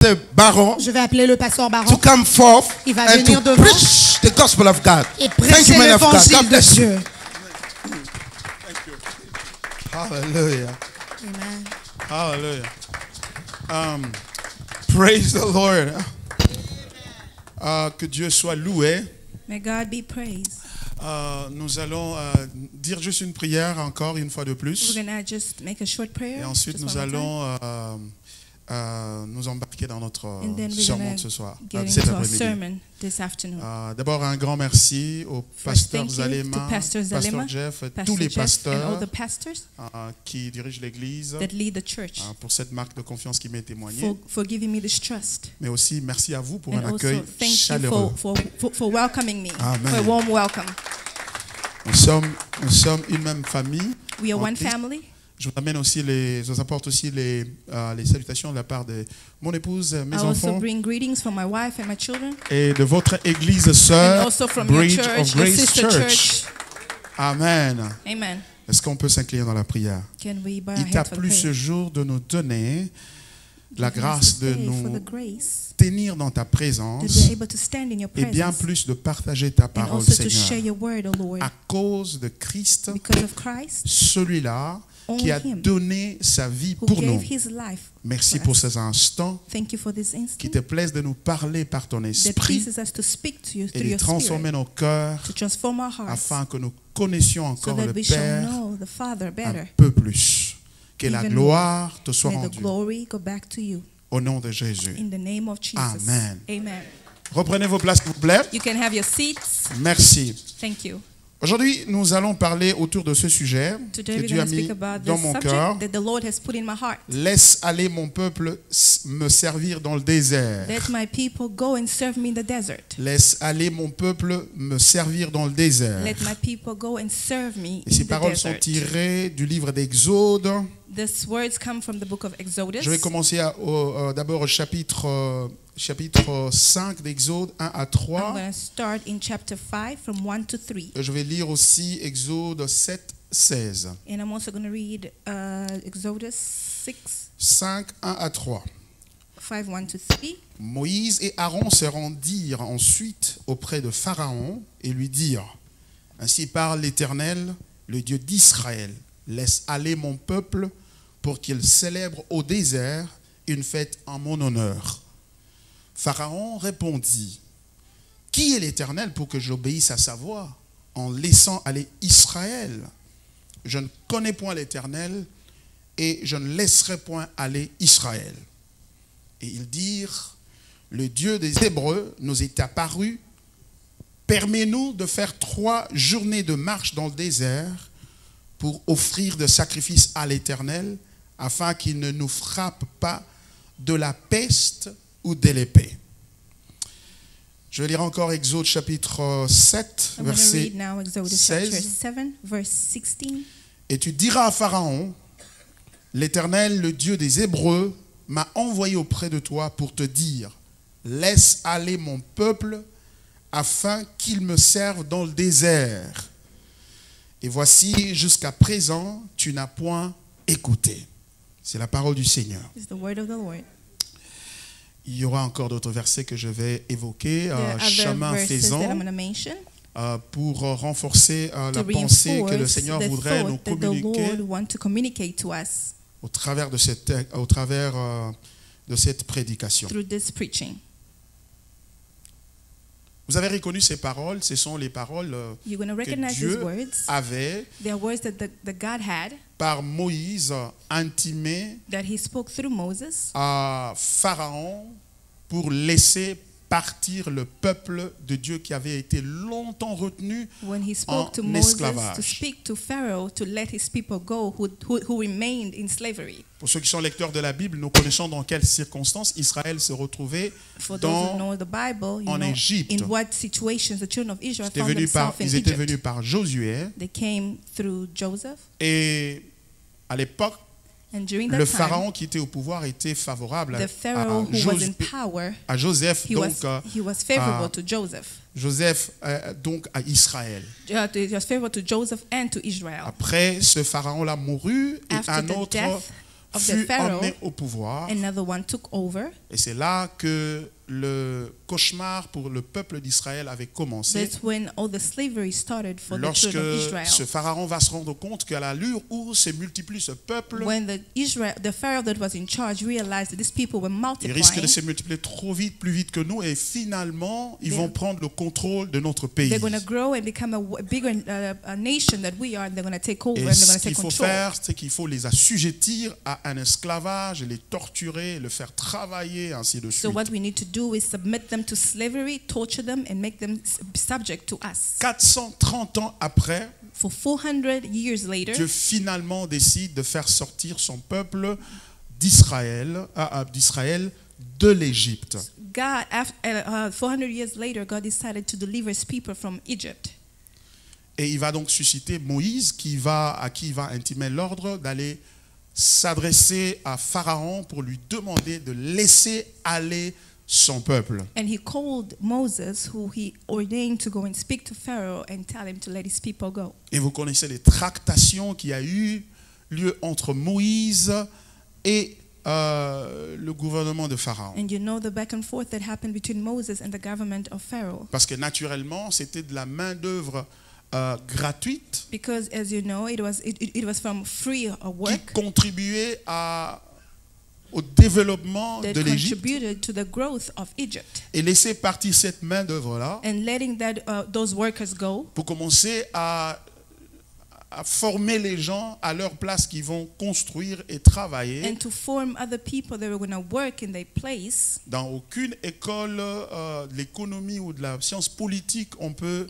Pastor Baron Je vais appeler le pasteur to Baron. come forth Il va and venir to devant preach the gospel of God. et Thank you, prêcher man of God. l'évangile God de bless you. Dieu. Hallelujah. Amen. Hallelujah. Praise the Lord. Que Dieu soit loué. May God be praised. Nous allons dire juste une prière encore une fois de plus. We're going to just make a short prayer. Et ensuite, just nous one more time. allons nous embarquer dans notre And then we're sermon going de ce soir, to get cet into our après-midi. sermon this afternoon. D'abord, un grand merci au First, pasteur thank you Zalema, to Pastor Zalema, pasteur Jeff, et Pastor tous les Jeff, and all pasteurs the pastors qui dirigent l'Église that lead the church pour cette marque de confiance qui m'est témoignée. for giving me this trust. Mais aussi, merci à vous pour And un accueil also, thank you chaleureux. for welcoming me, Amen. for a warm welcome. Nous sommes une même famille. We are en one Christ. family. Je vous apporte aussi les salutations de la part de mon épouse, mes I also enfants, bring greetings from my wife and my children, et de votre église and sœur, also from your Bridge church, of your Grace sister church. Amen. Amen. Est-ce qu'on peut s'incliner dans la prière? Can we bow our Il t'a heads for plu ce prayer? jour de nous donner la Give us grâce this de day for nous the grace tenir dans ta to présence be able to stand in your et bien presence, plus de partager ta and parole, also to share Seigneur. your word, O Lord. À cause de Christ, Because of Christ, celui-là qui only a him donné sa vie who pour nous. gave his life. Merci for pour us. ces instants Thank you for this qui instant te plaisent de nous parler par ton that esprit pleases us to speak to you et through de your transformer spirit, nos cœurs to transform our hearts, afin que nous connaissions so encore that le we shall Père know the Father un better. peu plus. Que la Even gloire te soit May the rendue glory go back to you. au nom de Jésus. In the name of Jesus. Amen. Amen. Reprenez vos places, s'il vous plaît. You can have your seats. Merci. Thank you. Aujourd'hui, nous allons parler autour de ce sujet Today que we're Dieu going a to mis speak about dans this mon subject cœur. that the Lord has put in my heart. Laisse aller mon peuple me servir dans le désert. Let my people go and serve me in the desert. Laisse aller mon peuple me servir dans le désert. Let my people go and serve me Et ces in the paroles sont desert. tirées du livre d'Exode. These words come from the book of Exodus. Je vais commencer d'abord au chapitre 5 d'Exode 1 à I'm 3. going to start in chapter 5 from 1 to 3. Je vais lire aussi Exode 7, 16. And I'm also going to read Exodus 5, 1 à 3. 5, 1 to 3. Moïse et Aaron se rendirent ensuite auprès de Pharaon et lui dirent: Ainsi parle l'Éternel, le Dieu d'Israël. Laisse aller mon peuple pour qu'il célèbre au désert une fête en mon honneur. Pharaon répondit: Qui est l'Éternel pour que j'obéisse à sa voix en laissant aller Israël? Je ne connais point l'Éternel et je ne laisserai point aller Israël. Et ils dirent: Le Dieu des Hébreux nous est apparu. Permets-nous de faire 3 journées de marche dans le désert pour offrir de sacrifices à l'Éternel, afin qu'il ne nous frappe pas de la peste ou de l'épée. Je vais lire encore Exode chapitre 7, I'm going to verset read now Exodus 16. chapter 7, verse 16. Et tu diras à Pharaon: L'Éternel, le Dieu des Hébreux, m'a envoyé auprès de toi pour te dire: Laisse aller mon peuple afin qu'il me serve dans le désert. Et voici, jusqu'à présent, tu n'as point écouté. C'est la parole du Seigneur. It's the word of the Lord. Il y aura encore d'autres versets que je vais évoquer, There are other chemin verses that I'm faisant, going to mention pour renforcer to la pensée que le reinforce Seigneur the voudrait nous thought that the communiquer Lord wants to communicate to us au travers de cette prédication. through this preaching. Vous avez reconnu ces paroles, ce sont les paroles You're going to que recognize these Dieu words. avait They are words that God had, par Moïse intimé that he spoke through Moses à Pharaon pour laisser partir le peuple de Dieu qui avait été longtemps retenu when he en spoke to Moses to esclavage. speak to Pharaoh to let his people go who remained in slavery. Pour ceux qui sont lecteurs de la Bible, nous connaissons dans quelles circonstances Israël se retrouvait For those who dans know the Bible, you en know Égypte. in what situations the children of Israel Ils found étaient themselves in venus Egypt. par Josué, They came through Joseph, et à l'époque, and during that le time, pharaon qui était au pouvoir était favorable the Pharaoh who was in power, à Joseph, he was favorable to Joseph. Joseph donc à Israël. He was favorable to Joseph and to Israel. Après, ce pharaon-là mourut et After un the autre death of fut the Pharaoh, emmené au pouvoir. another one took over. Et c'est là que le cauchemar pour le peuple d'Israël avait commencé. That's when all the slavery started for the Lorsque children of Israel. ce pharaon va se rendre compte qu'à l'allure où se multiplie ce peuple, When the Pharaoh that was in charge realized that these people were il risque de multiplying, se multiplier trop vite, plus vite que nous, et finalement, ils They- vont prendre le contrôle de notre pays. they're going to grow and become a bigger a nation that we are, and they're going to take over Et and they're ce going to qu'il take faut control. faire, c'est qu'il faut les assujettir à un esclavage, les torturer, le faire travailler, ainsi de So suite. what we need to do is submit them to slavery, torture them, and make them subject to us. 430 ans après, For 400 years later, Dieu finalement décide de faire sortir son peuple d'Israël de l'Égypte. God, 400 years later, God decided to deliver his people from Egypt. Et il va donc susciter Moïse à qui il va intimer l'ordre d'aller s'adresser à Pharaon pour lui demander de laisser aller son peuple. And he called Moses, who he ordained to go and speak to Pharaoh and tell him to let his people go. Et vous connaissez les tractations qui a eu lieu entre Moïse et le gouvernement de Pharaon. And you know the back and forth that happened between Moses and the government of Pharaoh. Parce que naturellement, c'était de la main-d'œuvre gratuite Because as you know, it was from free qui work contribuait au développement that de l'Égypte. contributed to the growth of Egypt. Et laisser partir cette main-d'œuvre-là And letting those workers go pour commencer à former les gens à leur place qui vont construire et travailler. and to form other people that were going to work in their place. Dans aucune école de l'économie ou de la science politique, on peut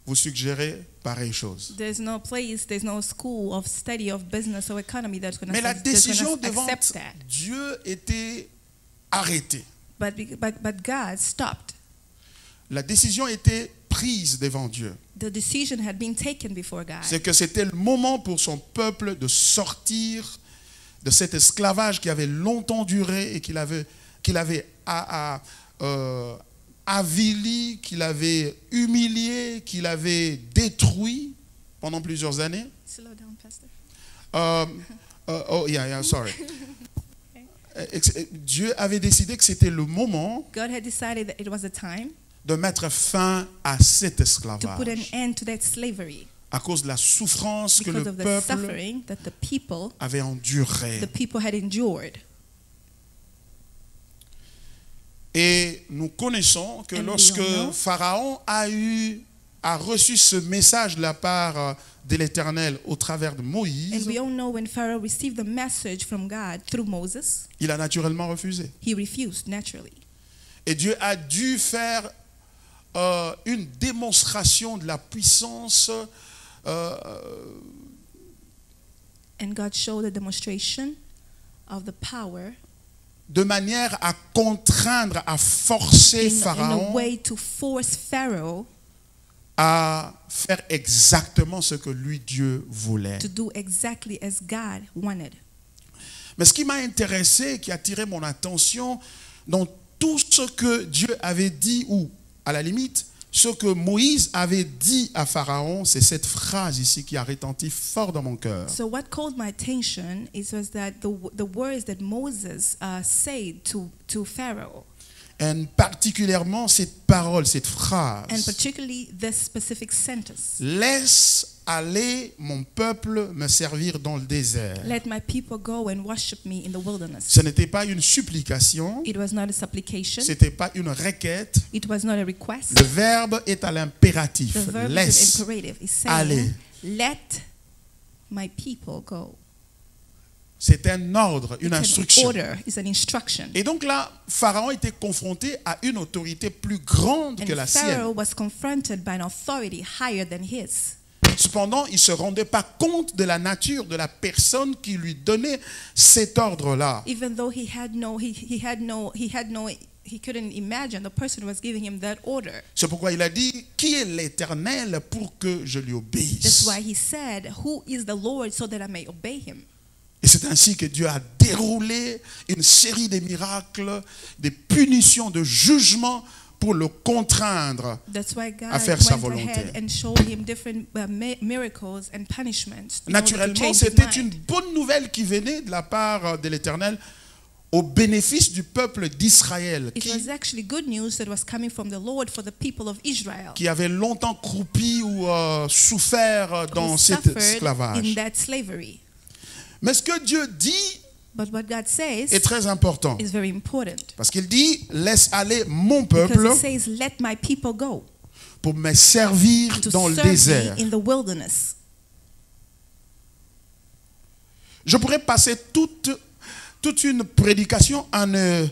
vous suggérer pareille chose. There's no place, there's no school of study of business or economy that's going Mais la décision to devant accept that. Dieu était arrêtée. But God stopped. La décision était prise devant Dieu. The decision had been taken before God. C'est que c'était le moment pour son peuple de sortir de cet esclavage qui avait longtemps duré et qu'il avait avili, qu'il avait humilié, qu'il avait détruit pendant plusieurs années. Slow down, Pastor. Oh yeah, sorry. Dieu avait décidé que c'était le moment God had decided that it was the time de mettre fin à cet to put an esclavage end to that slavery à cause de la souffrance que because le of the peuple suffering that the people enduré. had endured. Et nous connaissons que And we lorsque all know. Pharaon a reçu ce message de la part de l'Éternel au travers de And Moïse, we all know when Pharaoh received the message from God through Moses, il a naturellement refusé. he refused naturally. Et Dieu a dû faire une démonstration de la puissance And God showed a demonstration of the power de manière à contraindre, à forcer in a Pharaon way to force Pharaoh à faire exactement ce que lui, Dieu, voulait. to do exactly as God wanted. Mais ce qui m'a intéressé, qui a attiré mon attention, dans tout ce que Dieu avait dit, ou à la limite, ce que Moïse avait dit à Pharaon, c'est cette phrase ici qui a retenti fort dans mon cœur. So what called my attention was that the words that Moses said to Pharaoh, Et particulièrement cette parole, cette phrase. and particularly this specific sentence. Laisse aller mon peuple me servir dans le désert. Let my people go and worship me in the wilderness. Ce n'était pas une supplication, It was not a supplication. ce n'était pas une requête. It was not a request. Le verbe est à l'impératif. The verb is Laisse imperative. It's aller. saying, let my people go. C'est un ordre, une It's an instruction. order. It's an instruction. Et donc là, Pharaon était confronté à une autorité plus grande que And la Pharaoh sienne. was confronted by an authority higher than his. Cependant, il ne se rendait pas compte de la nature de la personne qui lui donnait cet ordre-là. Even though he couldn't imagine the person who was giving him that order. C'est pourquoi il a dit, qui est l'Éternel pour que je lui That's obéisse? why he said, who is the Lord so that I may obey him? Et c'est ainsi que Dieu a déroulé une série de miracles, des punitions, de jugements pour le contraindre That's why God à faire sa went volonté. ahead and showed him different miracles and punishments. in order to Naturellement, change his c'était mind. une bonne nouvelle qui venait de la part de l'Éternel au bénéfice du peuple d'Israël It was actually good news that was coming from the Lord for the people of Israel. qui avait longtemps croupi ou souffert dans who cet suffered esclavage. in that slavery. Mais ce que Dieu dit But what God says est très important. is very important. Parce qu'il dit, laisse aller mon Because peuple He says, let my people go pour me servir to dans le serve désert. me in the wilderness. Je pourrais passer toute une prédication à ne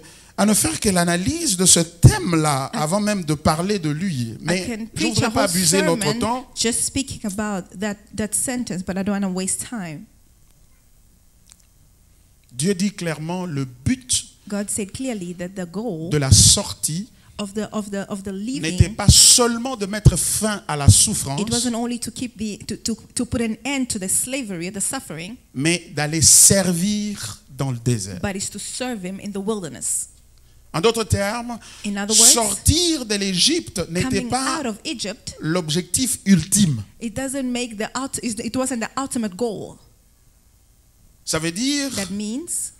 faire que l'analyse de ce thème-là avant même de parler de lui. I Mais can je ne preach voudrais a pas whole abuser notre sermon temps. just speaking about that sentence, but I don't want to waste time. Dieu dit clairement le but God said clearly that the goal de la sortie of the n'était leaving, pas seulement de mettre fin à la souffrance, it wasn't only to keep to put an end to the slavery, the suffering, mais d'aller servir dans le désert. but it's to serve Him in the wilderness. En d'autres termes, In other words, sortir de l'Égypte n'était coming pas out of Egypt, l'objectif ultime. it wasn't the ultimate goal. Ça veut dire That means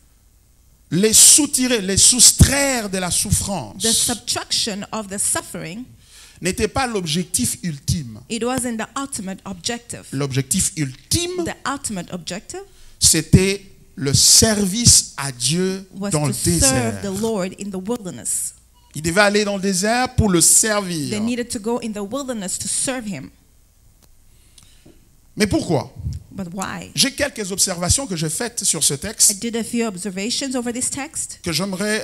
les soutirer, les soustraire de la souffrance the subtraction of the suffering, n'était pas l'objectif ultime. it wasn't the ultimate objective. L'objectif ultime, The ultimate objective c'était le service à Dieu was dans to le serve désert. the Lord in the wilderness. Il devait aller dans le désert pour le They servir. needed to go in the wilderness to serve Him. Mais pourquoi? But why? J'ai quelques observations que j'ai faites sur ce I texte did a few observations over this text que j'aimerais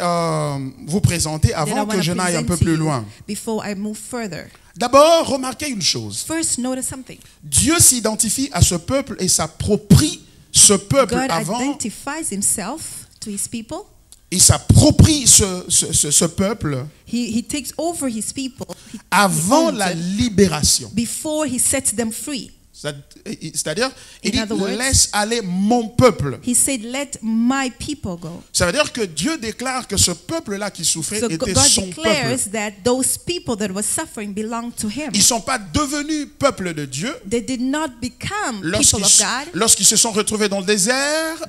vous présenter that I avant que want je to n'aille un present peu to plus you loin. before I move further. D'abord, remarquez une chose. First, notice something. Dieu s'identifie à ce peuple et s'approprie ce peuple God avant. identifies Himself to His people. Il s'approprie ce peuple He takes over His people he avant owns la it libération. before He sets them free. C'est-à-dire, il dit, In other words, laisse aller mon peuple. He said, let my people go. Ça veut dire que Dieu déclare que ce peuple-là qui souffrait So était God son declares peuple. that those people that were suffering belonged to Him. Ils ne sont pas devenus peuple de Dieu They did not become people of God lorsqu'ils se sont retrouvés dans le désert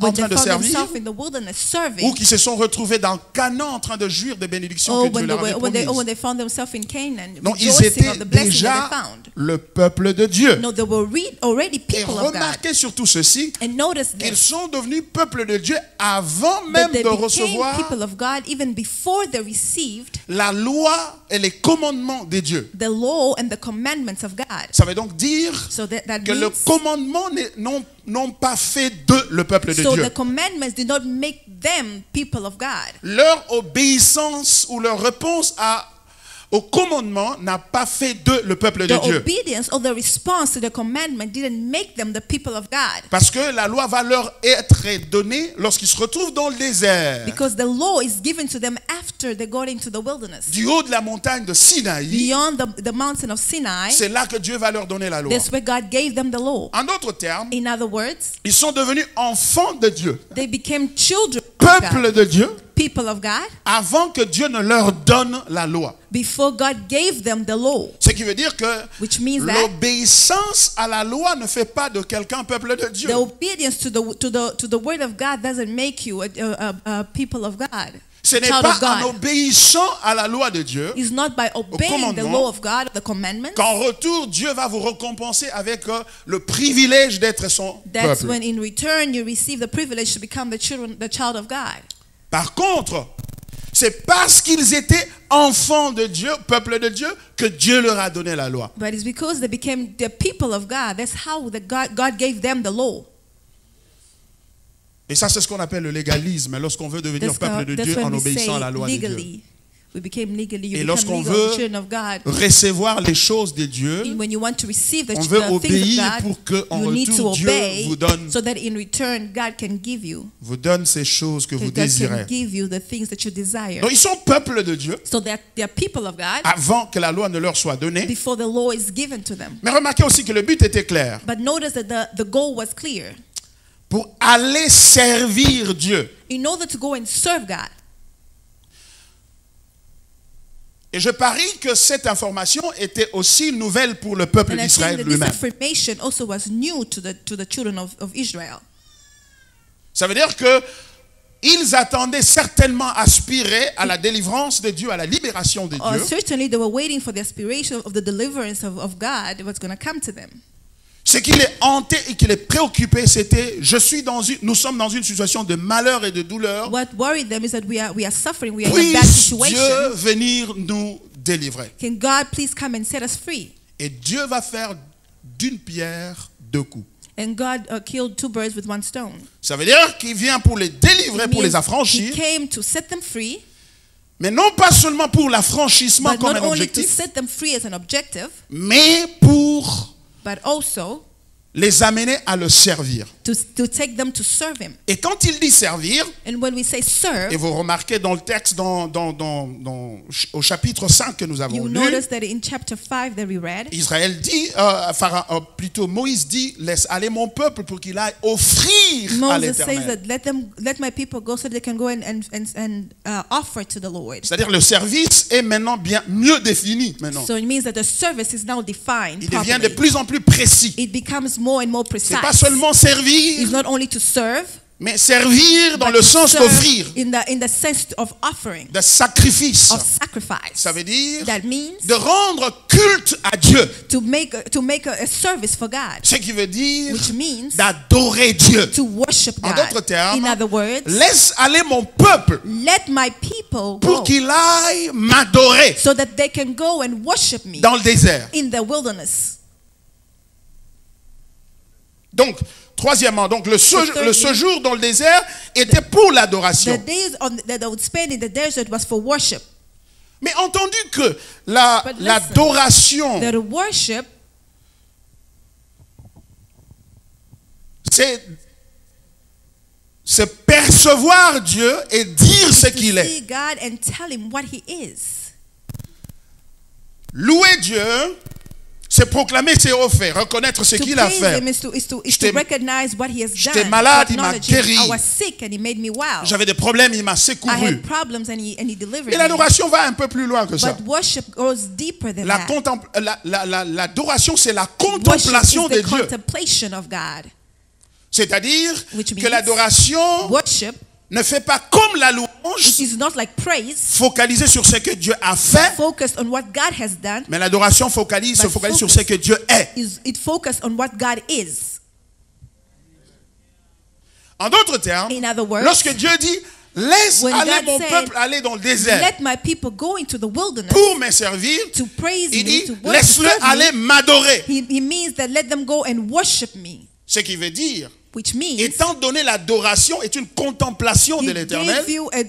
en when train they de found servir, themselves in the wilderness ou serving, qu'ils se sont retrouvés dans Canaan en train de jouir des bénédictions or que Dieu leur avait when promises. they found themselves in Canaan, Non, ils rejoicing étaient of the blessing that déjà they found. le peuple de Dieu. No, they were already Et people of God. remarquez surtout ceci, And notice qu'ils this, sont devenus peuple de Dieu avant that même they de became recevoir people of God even before they received la loi et les commandements de Dieu. the law and the commandments of God. Ça veut donc dire So that que le means, commandement n'ont pas fait d'eux le peuple de so Dieu. the commandments did not make them people of God. Leur obéissance ou leur réponse au commandement n'a pas fait d'eux le peuple de The Dieu. obedience or the response to the commandment didn't make them the people of God. Parce que la loi va leur être donnée lorsqu'ils se retrouvent dans le désert. Because the law is given to them after they got into the wilderness. Du haut de la montagne de Sinaï, Beyond the mountain of Sinai, c'est là que Dieu va leur donner la loi. that's where God gave them the law. En d'autres termes, In other words, ils sont devenus enfants de Dieu, they became children of peuple God, de Dieu, people of God, avant que Dieu ne leur donne la loi. before God gave them the law. Ce qui veut dire que Which means that l'obéissance à la loi ne fait pas de quelqu'un peuple de Dieu. the obedience to the word of God doesn't make you a people of God. Ce n'est Child pas of en God. obéissant à la loi de Dieu It's not by obeying the commandement law of God, the commandments. qu'en retour Dieu va vous récompenser avec le privilège d'être son That's peuple. when in return you receive the privilege to become the child of God. Par contre, c'est parce qu'ils étaient enfants de Dieu, peuple de Dieu, que Dieu leur a donné la loi. But it's because they became the people of God. That's how God gave them the law. Et ça, c'est ce qu'on appelle le légalisme, lorsqu'on veut devenir peuple de Dieu en when we obéissant à say la loi de Dieu. legally. We became legally. Et You lorsqu'on become legal, veut children of God. recevoir les choses de Dieu, When you want to receive the on veut things of obéir God, pour qu'en you need to retour Dieu obey vous donne, so that in return God can give you. ces choses que vous God can désirez. give you the things that you desire. Donc ils sont peuple de Dieu So they're people of God avant que la loi ne leur soit donnée. before the law is given to them. Mais remarquez aussi que le but était clair. But notice that the goal was clear. Pour aller servir Dieu. In order to go and serve God, Et je parie que cette information était aussi nouvelle pour le peuple And I think d'Israël that this lui-même. information also was new to the children of Israel. Ça veut dire que ils attendaient certainement aspirer à la délivrance de Dieu, à la libération de Dieu. Certainly they were waiting for the aspiration of the deliverance of God was going to come to them. Ce qui les hantait et qui les préoccupait, c'était nous sommes dans une situation de malheur et de douleur. What worried them is that we are suffering, we are in a bad Puisse situation. Dieu venir nous délivrer. Can God please come and set us free? Et Dieu va faire d'une pierre deux coups. And God killed 2 birds with 1 stone. Ça veut dire qu'il vient pour les délivrer, It pour les means affranchir, He came to set them free, mais non pas seulement pour l'affranchissement but comme not un only to objectif, set them free as an objective, mais pour but also les amener à le servir. to take them to serve Him. Et quand il dit servir, And when we say serve, et vous remarquez dans le texte, au chapitre 5 que nous avons you lu, notice that in chapter 5 that we read, Israël dit, plutôt Moïse dit, laisse aller mon peuple pour qu'il aille offrir à Moses says l'Éternel. that let my people go so they can go and offer to the Lord. C'est-à-dire le service est maintenant bien mieux défini maintenant. So it means that the service is now defined Il devient de properly. plus en plus précis. It becomes more and more C'est pas precise. seulement It's servir, not only to serve, mais servir dans but le to sens serve d'offrir, in the sense of offering, de sacrifice. of sacrifice. Ça veut dire That means de rendre culte à Dieu. to make a service for God, Ce qui veut dire which means d'adorer Dieu. to worship En God. d'autres termes, In other words, laisse aller mon peuple let my people pour go qu'il aille m'adorer so that they can go and worship me dans le désert. in the wilderness. Donc, troisièmement, donc le thirdly, séjour dans le désert était pour The l'adoration. days that they would spend in the desert was for worship. Mais entendu que But listen, l'adoration, That worship c'est percevoir Dieu et dire ce is to qu'il est. see God and tell Him what He is. Louer Dieu, c'est proclamer ses hauts faits, reconnaître ce To qu'il a praise fait. Him is to J'étais- recognize what He has j'étais done. malade, to il m'a acknowledge Him. guéri. I was sick and He made me well. J'avais des problèmes, il m'a I secouru. had problems and He delivered Et me. l'adoration va un peu plus loin que ça. But worship goes deeper than that. L'adoration, c'est la Worship contemplation is de the Dieu. contemplation of God. C'est-à-dire Which que means l'adoration Worship, ne fait pas comme la it louange, is not like praise, focalisée sur ce que Dieu a fait, focused on what God has done. mais l'adoration se But focalise sur focus ce que Dieu est. It focused on what God is. En d'autres termes, In other words, lorsque Dieu dit, laisse when aller God mon said, peuple aller dans le désert let my people go into the wilderness pour me servir, to praise il me, dit, to worship laisse-le aller m'adorer. He means that let them go and worship me, Ce qui veut dire, which means étant donné l'adoration est une contemplation de l'éternel,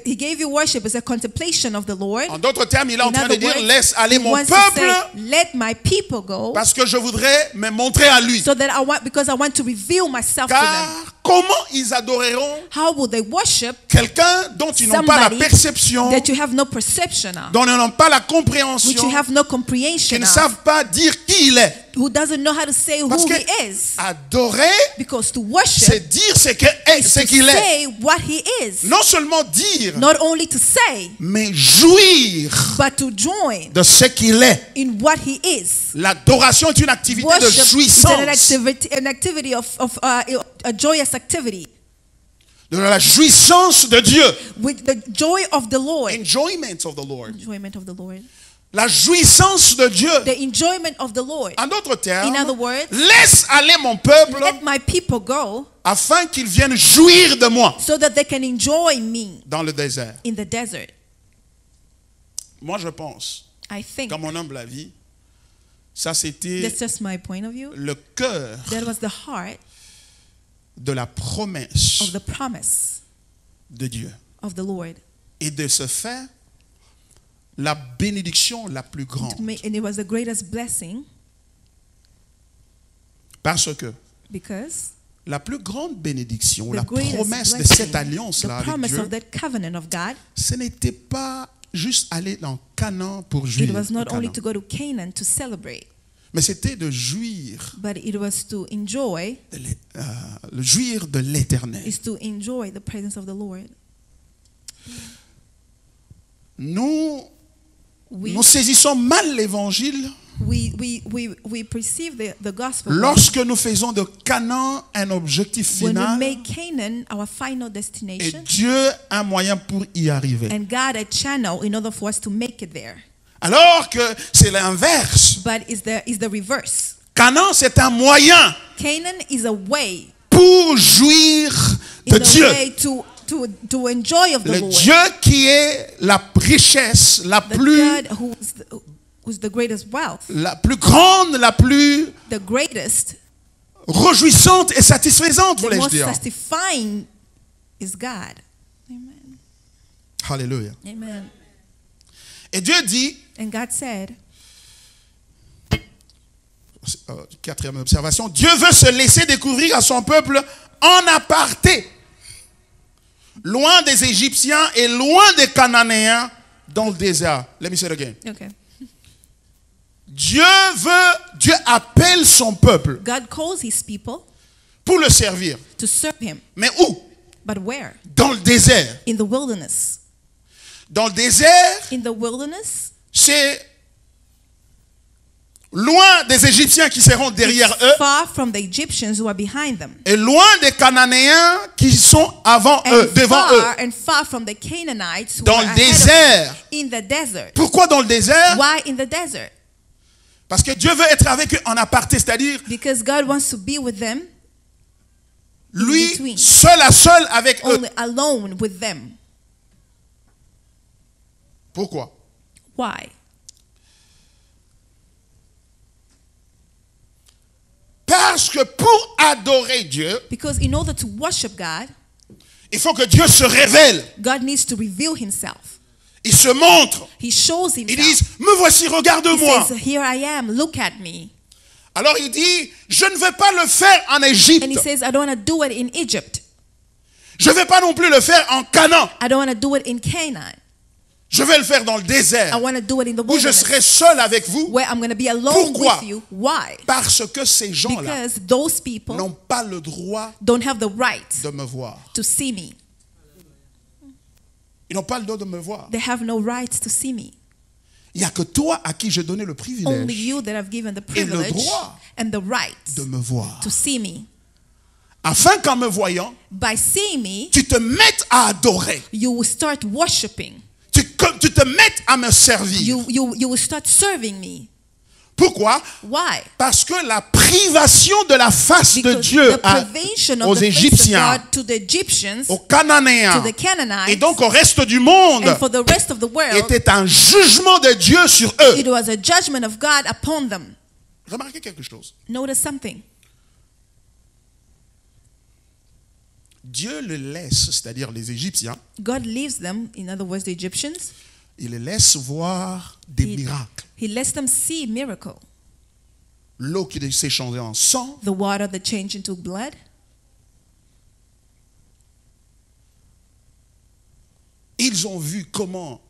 he gave you worship as a contemplation of the Lord. en d'autres termes, il est en In train de other dire, words, laisse aller he mon wants to peuple say, let my people go, parce que je voudrais me montrer à lui. so that because I want to reveal myself to them. Car comment ils adoreront How will they worship quelqu'un dont ils n'ont pas la somebody perception, that you have no perception of, dont ils n'ont pas la which compréhension, you have no qui comprehension ne of, savent pas dire qui il est? who doesn't know how to say Parce who que he is? adorer, Because to worship c'est dire ce is to qu'il est. say what he is. Non seulement dire, Not only to say, mais jouir but to join de ce qu'il est. in what he is. L'adoration est une activité de Worship is jouissance, an activity of a joyous activity de la jouissance de Dieu. with the joy of the Lord. Enjoyment of the Lord. Enjoyment of the Lord. La jouissance de Dieu. The enjoyment of the Lord. En d'autres termes, In other words, laisse aller mon peuple let my people go afin qu'ils viennent jouir de moi so that they can enjoy me dans le désert. in the desert. Moi, je pense, I think dans mon humble avis, ça c'était that's just my point of view. le cœur That was the heart de la promesse of the promise de Dieu. of the Lord. Et de ce fait, la bénédiction la plus grande. And it was the greatest blessing Parce que because la plus grande bénédiction, the la greatest promesse de blessing, cette alliance-là the avec promise Dieu, of that covenant of God, ce n'était pas juste aller dans Canaan pour it jouir, was not au only Canaan. to go to Canaan to celebrate, Mais c'était de jouir, but it was to enjoy, le jouir de l'éternel. is to enjoy the presence of the Lord. Nous nous saisissons mal l'évangile we perceive the gospel lorsque nous faisons de Canaan un objectif when we final make Canaan our final et destination Dieu un moyen pour y arriver. and God a channel in order for us to make it there. Alors que c'est l'inverse. But is the reverse. Canaan, c'est un moyen Canaan is a way, pour jouir de is a Dieu. way to enjoy of the Le Lord. Dieu qui est la richesse la The plus, God who's the greatest wealth, la plus grande, la plus the greatest, réjouissante et satisfaisante, the voulais-je most dire. satisfying is God. Amen. Alléluia. Amen. Et Dieu dit, And God said, quatrième observation, Dieu veut se laisser découvrir à son peuple en aparté, loin des Égyptiens et loin des Cananéens dans le désert. Let me say it again. okay. Dieu appelle son peuple God calls his people pour le servir. to serve him. Mais où? But where? Dans le désert. In the wilderness. Dans le désert, In the wilderness, c'est loin des Égyptiens qui seront derrière eux far from the Egyptians who are behind them. et loin des Cananéens qui sont avant eux, devant eux. And far from the Canaanites who Dans are le ahead of désert. them. In the desert. Pourquoi dans le désert? Why in the desert? Parce que Dieu veut être avec eux en aparté, c'est-à-dire Because God wants to be with them, lui between. seul à seul avec eux. only alone with them. Pourquoi? Why? Parce que pour adorer Dieu, Because in order to worship God, il faut que Dieu se révèle. God needs to reveal himself. Il se montre. He shows Il himself. dit, me voici, He regarde-moi. says, here I am, look at me. Alors il dit, je ne vais pas le faire en And he Égypte. says, I don't want to do it in Egypt. Je ne vais pas non plus le faire en Canaan. I don't want to do it in Canaan. Je vais le faire dans le I désert want to do it in the où je wilderness, serai seul avec vous where I'm going to be alone Pourquoi? with you. Why? parce que ces gens-là Because those people n'ont pas le droit don't have the right de me voir. to see me. Ils n'ont pas le droit de me voir. They have no right to see me. Il n'y a que toi à qui j'ai donné le Only privilège you that have given the et le privilege droit and the right de me voir. to see me. Afin qu'en me voyant, By seeing me, tu te mettes à adorer. you will start worshiping. Tu te mettes à me servir. You will start serving me. Pourquoi? Why? Parce que la privation de la face de Because Dieu the privation aux of the face of Égyptiens, God to the Egyptians, aux Cananéens to the Canaanites, et donc au reste du monde and for the rest of the world, était un jugement de Dieu sur eux. it was a judgment of God upon them. Remarquez quelque chose. Notice something. Dieu le laisse, c'est-à-dire les Égyptiens, God leaves them, in other words, the Egyptians, il les laisse voir des miracles. He lets them see miracle. L'eau qui s'est changée en sang, The water that changed into blood. ils ont vu comment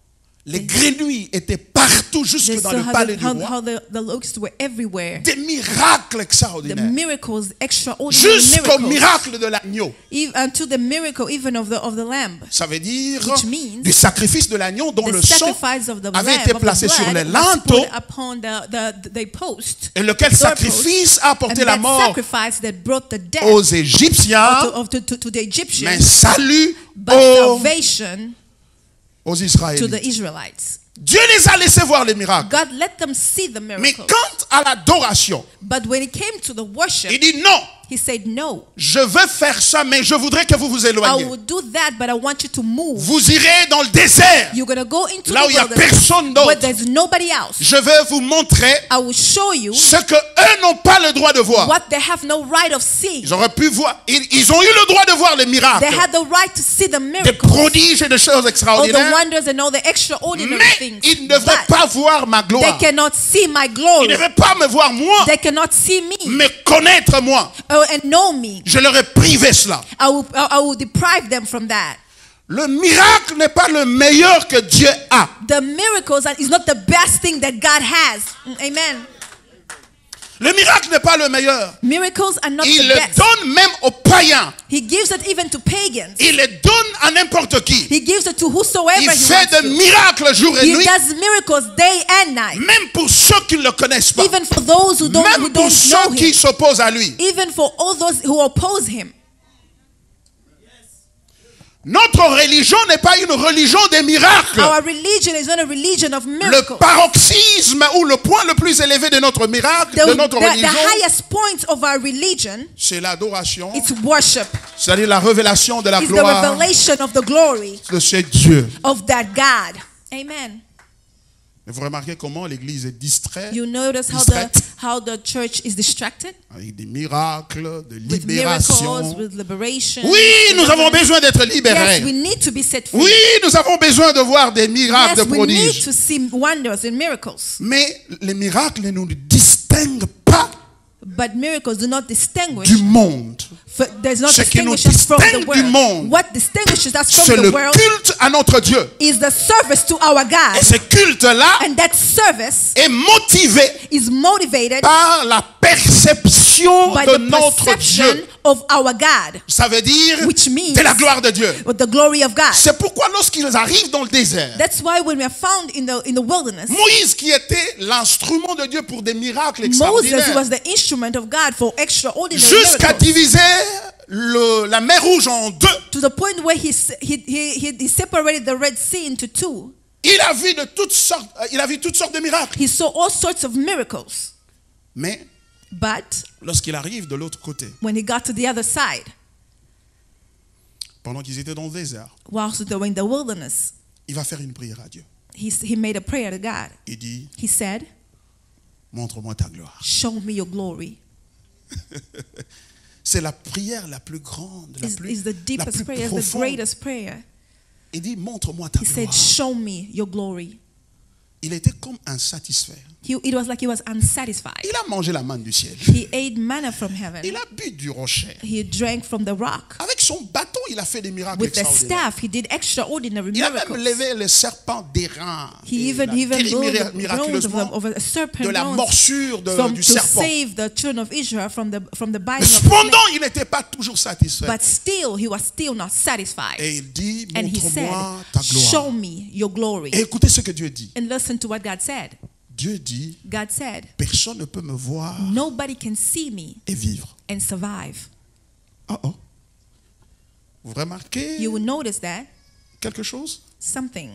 les grenouilles étaient partout jusque They dans saw le palais du how roi. the locusts were everywhere. Des miracles The extraordinaires. miracles, extraordinary Jusqu'au miracles. miracle de l'agneau. Unto the miracle even of the lamb. Ça veut dire Which means du sacrifice de l'agneau dont The le sang sacrifice of the avait lamb, été of the placé sur les blood, was linteaux put upon the post. et lequel sacrifice a And apporté la that mort sacrifice that brought the death aux Égyptiens, to the mais Egyptians, salut but aux salvation aux to Israélites. the Israelites. Dieu les a laissés voir les miracles. God let them see the Mais miracle. quant à l'adoration, But when it came to the worship, il dit non, he said, no, je veux faire ça, mais je voudrais que vous vous I éloigniez. will do that, but I want you to move. Vous irez dans le désert, You're going to go into là où the il n'y a wilderness personne where d'autre. there's nobody else. Je vais vous montrer I will show you ce que eux n'ont pas le droit de voir. what they have no right of seeing. Ils auraient pu voir, ils ont eu le droit de voir les miracles, They had the right to see the des miracles, prodiges et des choses all the extraordinaires, wonders and all the extraordinary mais things. ils ne devraient But pas voir ma they gloire. cannot see my Ils glory. ne devraient pas me voir moi, They cannot see me mais connaître moi. and know me. Je leur ai privé cela. I will deprive them from that. Le miracle n'est pas le meilleur que Dieu a. The miracles is not the best thing that God has. Amen. Le miracle n'est pas le meilleur. Miracles are not Il the le best. donne même aux païens. He gives it even to pagans. Il le donne à n'importe qui. He gives it to whosoever Il he fait wants des to. miracles jour et He nuit, does miracles day and night. même pour ceux qui ne le connaissent pas. Even for those who don't Même pour know ceux qui him. s'opposent à lui. Even for all those who oppose him. Notre religion n'est pas une religion des miracles. Our religion is not a religion of Le miracles. paroxysme ou le point le plus élevé de notre miracle, de notre The religion, highest point of our religion, c'est l'adoration, it's worship. c'est-à-dire la révélation de la It's the gloire revelation of the glory de ce Dieu. of that God. Amen. Et vous remarquez comment l'Église est distraite You notice distraite how the church is distracted avec des miracles, de with miracles, libération. with liberation. Oui, nous avons besoin d'être Yes, we libérés. need to be set free. Oui, nous avons besoin de voir des miracles, Yes, de we need prodiges. to see wonders and miracles. Mais les miracles ne nous distinguent pas But miracles do not distinguish. du monde. Does not Ce qui nous distinguish us from the distingue du world. monde, What distinguishes us C'est from le the world culte à notre Dieu. is the service to our Et God. ce culte-là And that service est motivé is motivated par la perception by de the notre perception Dieu. of our God, Ça veut dire which means de la gloire de Dieu. with the glory of God. C'est pourquoi lorsqu'ils arrivent dans le désert, That's why when we are found in the wilderness, Moïse qui était l'instrument de Dieu pour des miracles Moses extraordinaires, was the instrument of God for extraordinary jusqu'à miracles, diviser la mer Rouge en deux. to the point where he separated the Red Sea into two. Il a vu toutes sortes de miracles. He saw all sorts of miracles. Mais But lorsqu'il arrive de l'autre côté, when he got to the other side, pendant qu'ils étaient dans le désert, whilst they were in the wilderness, il va faire une prière à Dieu. he made a prayer to God. Il dit, He said, montre-moi ta gloire. show me your glory. C'est la prière la plus grande, la Is plus, the la deepest plus prayer, is the profonde. greatest prayer. Il dit, montre-moi ta He said, gloire. show me your glory. Il était comme insatisfait. It was like he was unsatisfied. Il a mangé la manne du ciel. He ate manna from heaven. Il a bu du rocher. He drank from the rock. Avec son bâton, il a fait des miracles With the extraordinaires. staff, he did extraordinary Il a même miracles. levé le serpent d'airain. He Et even il a guéri rose the bones miraculeusement of a serpent de la bones morsure du to serpent. save the children of Israel from the Mais biting of the snake. cependant, il n'était pas toujours satisfait. But still, he was still not satisfied. Et il dit, And he said, montre-moi ta show gloire. me your glory. Et écoutez ce que Dieu dit. And listen to what God said. Dieu dit, God said, personne ne peut me voir nobody can see me et vivre. and survive. Oh oh. Vous remarquez You will notice that quelque chose? something.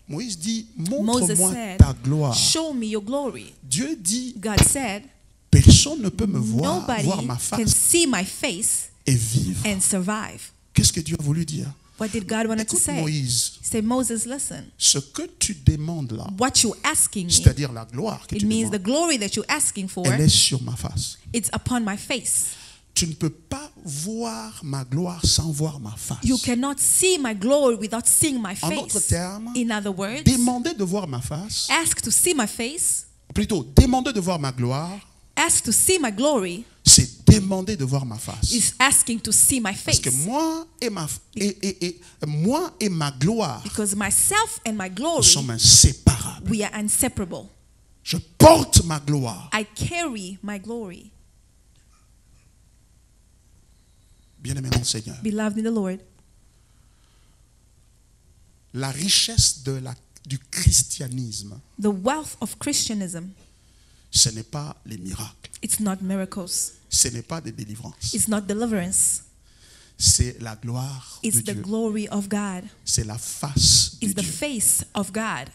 Moïse dit, Moses montre-moi said, ta gloire. show me your glory. Dieu dit, God said, personne ne peut me voir nobody ma can face see my face et vivre. and survive. Qu'est-ce que Dieu a voulu dire? What did God want to Écoute say? Moïse, He said, Moses, listen, ce que tu demandes là, what you're asking me, c'est-à-dire la gloire que it tu means the demandes, glory that you're asking for, elle est sur ma face. it's upon my face. Tu ne peux pas voir ma gloire sans voir ma face. You cannot see my glory without seeing my En d'autres face. termes, In other words, demander de voir ma face, ask to see my face, plutôt demander de voir ma gloire, ask to see my glory, c'est demander de voir ma face. is asking to see my Parce face. que moi et ma gloire, Because myself and my nous glory, sommes inséparables. we are inseparable. Je porte ma gloire. I carry my glory. Bien-aimé dans le Seigneur, Beloved in the Lord, la richesse du christianisme, the wealth of Christianism, ce n'est pas les miracles, it's not miracles, ce n'est pas des délivrances, it's not deliverance, c'est la gloire de it's the Dieu, glory of God, c'est la face de it's the Dieu. face of God.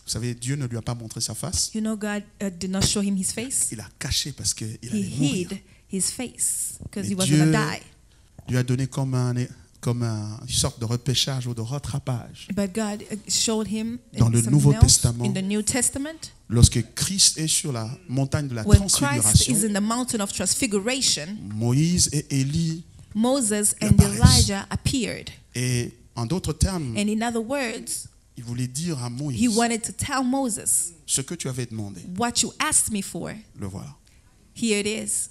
Vous savez, Dieu ne lui a pas montré sa face, You know, God did not show him his face. il a caché parce qu'il He allait mourir. hid his face because Mais he was Dieu going to die. lui a donné comme une sorte de repêchage ou de rattrapage. But God showed him Dans le something Nouveau else Testament, in the New Testament. Lorsque Christ est sur la montagne de la When Christ transfiguration, is in the mountain of transfiguration, Moïse et Élie, Moses and apparaissent. Elijah appeared. et en d'autres termes, And in other words, il voulait dire à he Moïse, wanted to tell Moses, ce que tu avais demandé, what you asked me for, le voilà. here it is.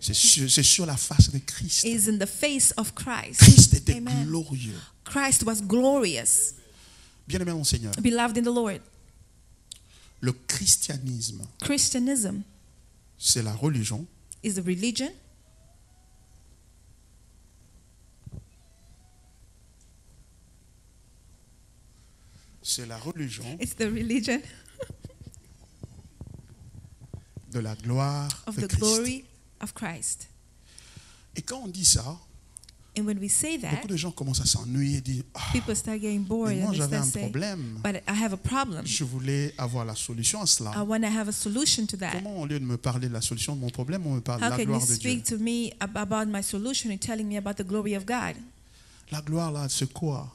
C'est sur la face de Christ. It is in the face of Christ. Christ était Amen. glorieux. Christ was glorious. Bien-aimé mon Seigneur, Beloved in the Lord, Le christianisme, Christianism c'est la religion is a religion. C'est la religion It's the religion de la gloire of de the Christ. glory of Christ. Et quand on dit ça, And when we say that, beaucoup de gens commencent à s'ennuyer et dire ah, people start getting bored mais moi and they j'avais start un saying, problème. but I have a problem. Je voulais avoir la solution à I cela. want to have a solution to that. Comment au lieu de me parler de la solution de mon problème, on me parle de How la can you gloire de Dieu? speak to me about my solution and telling me about the glory of God? La gloire là, c'est quoi?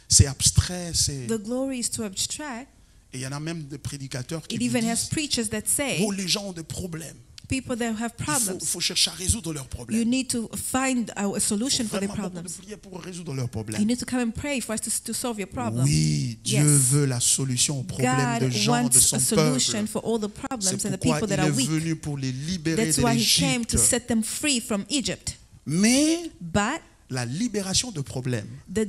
C'est abstrait, c'est... The glory is too abstract. Et il y en a même des prédicateurs qui It vous even has disent preachers that say oh, les gens ont des problèmes. people that have Il problems, faut chercher à résoudre leurs you problèmes. need to find a solution Il faut for their vraiment beaucoup de problems. prières pour résoudre leurs You problèmes. need to come and pray for us to solve your problem. Oui, Dieu Yes. veut la solution aux problèmes de God gens, de wants son a solution peuple. for all the problems C'est and the pourquoi people il that are est weak. venu pour les libérer That's de why he came to l'Égypte. set them free from Egypt. Mais But la libération de problèmes the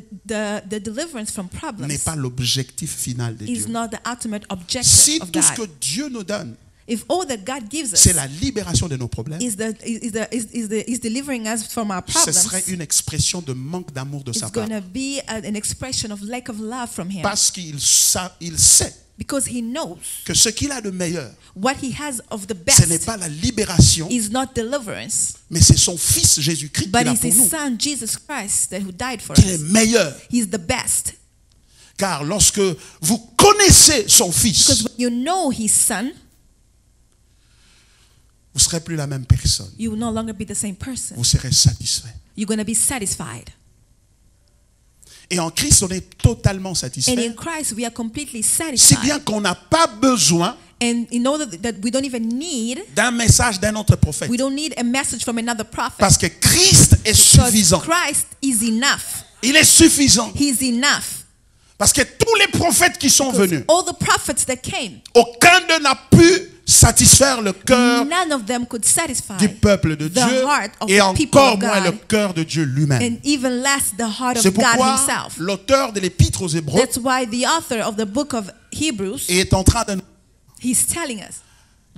deliverance from n'est problems pas l'objectif final de is Dieu. not the ultimate objective Si of tout ce que God. Dieu nous donne, If all that God gives us c'est la libération de nos problèmes, is delivering us from our ce problems, serait une expression de manque d'amour de sa it's part. going to be an expression of lack of love from Him. Parce qu'il sait Because He knows que ce qu'il a de meilleur, what He has of the ce n'est best pas la libération, is not deliverance, mais c'est son Fils Jésus-Christ but qu'il a it's pour His nous, Son, Jesus Christ, who died for qu'il est us. meilleur. He's the best. Car lorsque vous connaissez son Because Fils, when you know His Son, vous ne serez plus la même personne. you will no longer be the same person. Vous serez satisfait. You're going to be satisfied. Et en Christ, on est totalement And in satisfait. Christ, we are completely Si satisfied. bien qu'on n'a pas besoin And in order that we don't even need, d'un message d'un autre prophète. we don't need a message from another prophet. Parce que Christ est Because suffisant. Christ is enough. Il est suffisant. He's enough. Parce que tous les prophètes qui sont Because venus, all the prophets that came, aucun d'eux n'a pu satisfaire le cœur none of them could satisfy, du peuple de the Dieu heart of et the people encore of moins le God. cœur de Dieu lui-même. and even less the heart C'est of God pourquoi Himself. l'auteur de l'épître aux Hébreux That's why the author of the book of Hebrews, est en train de... he's telling us,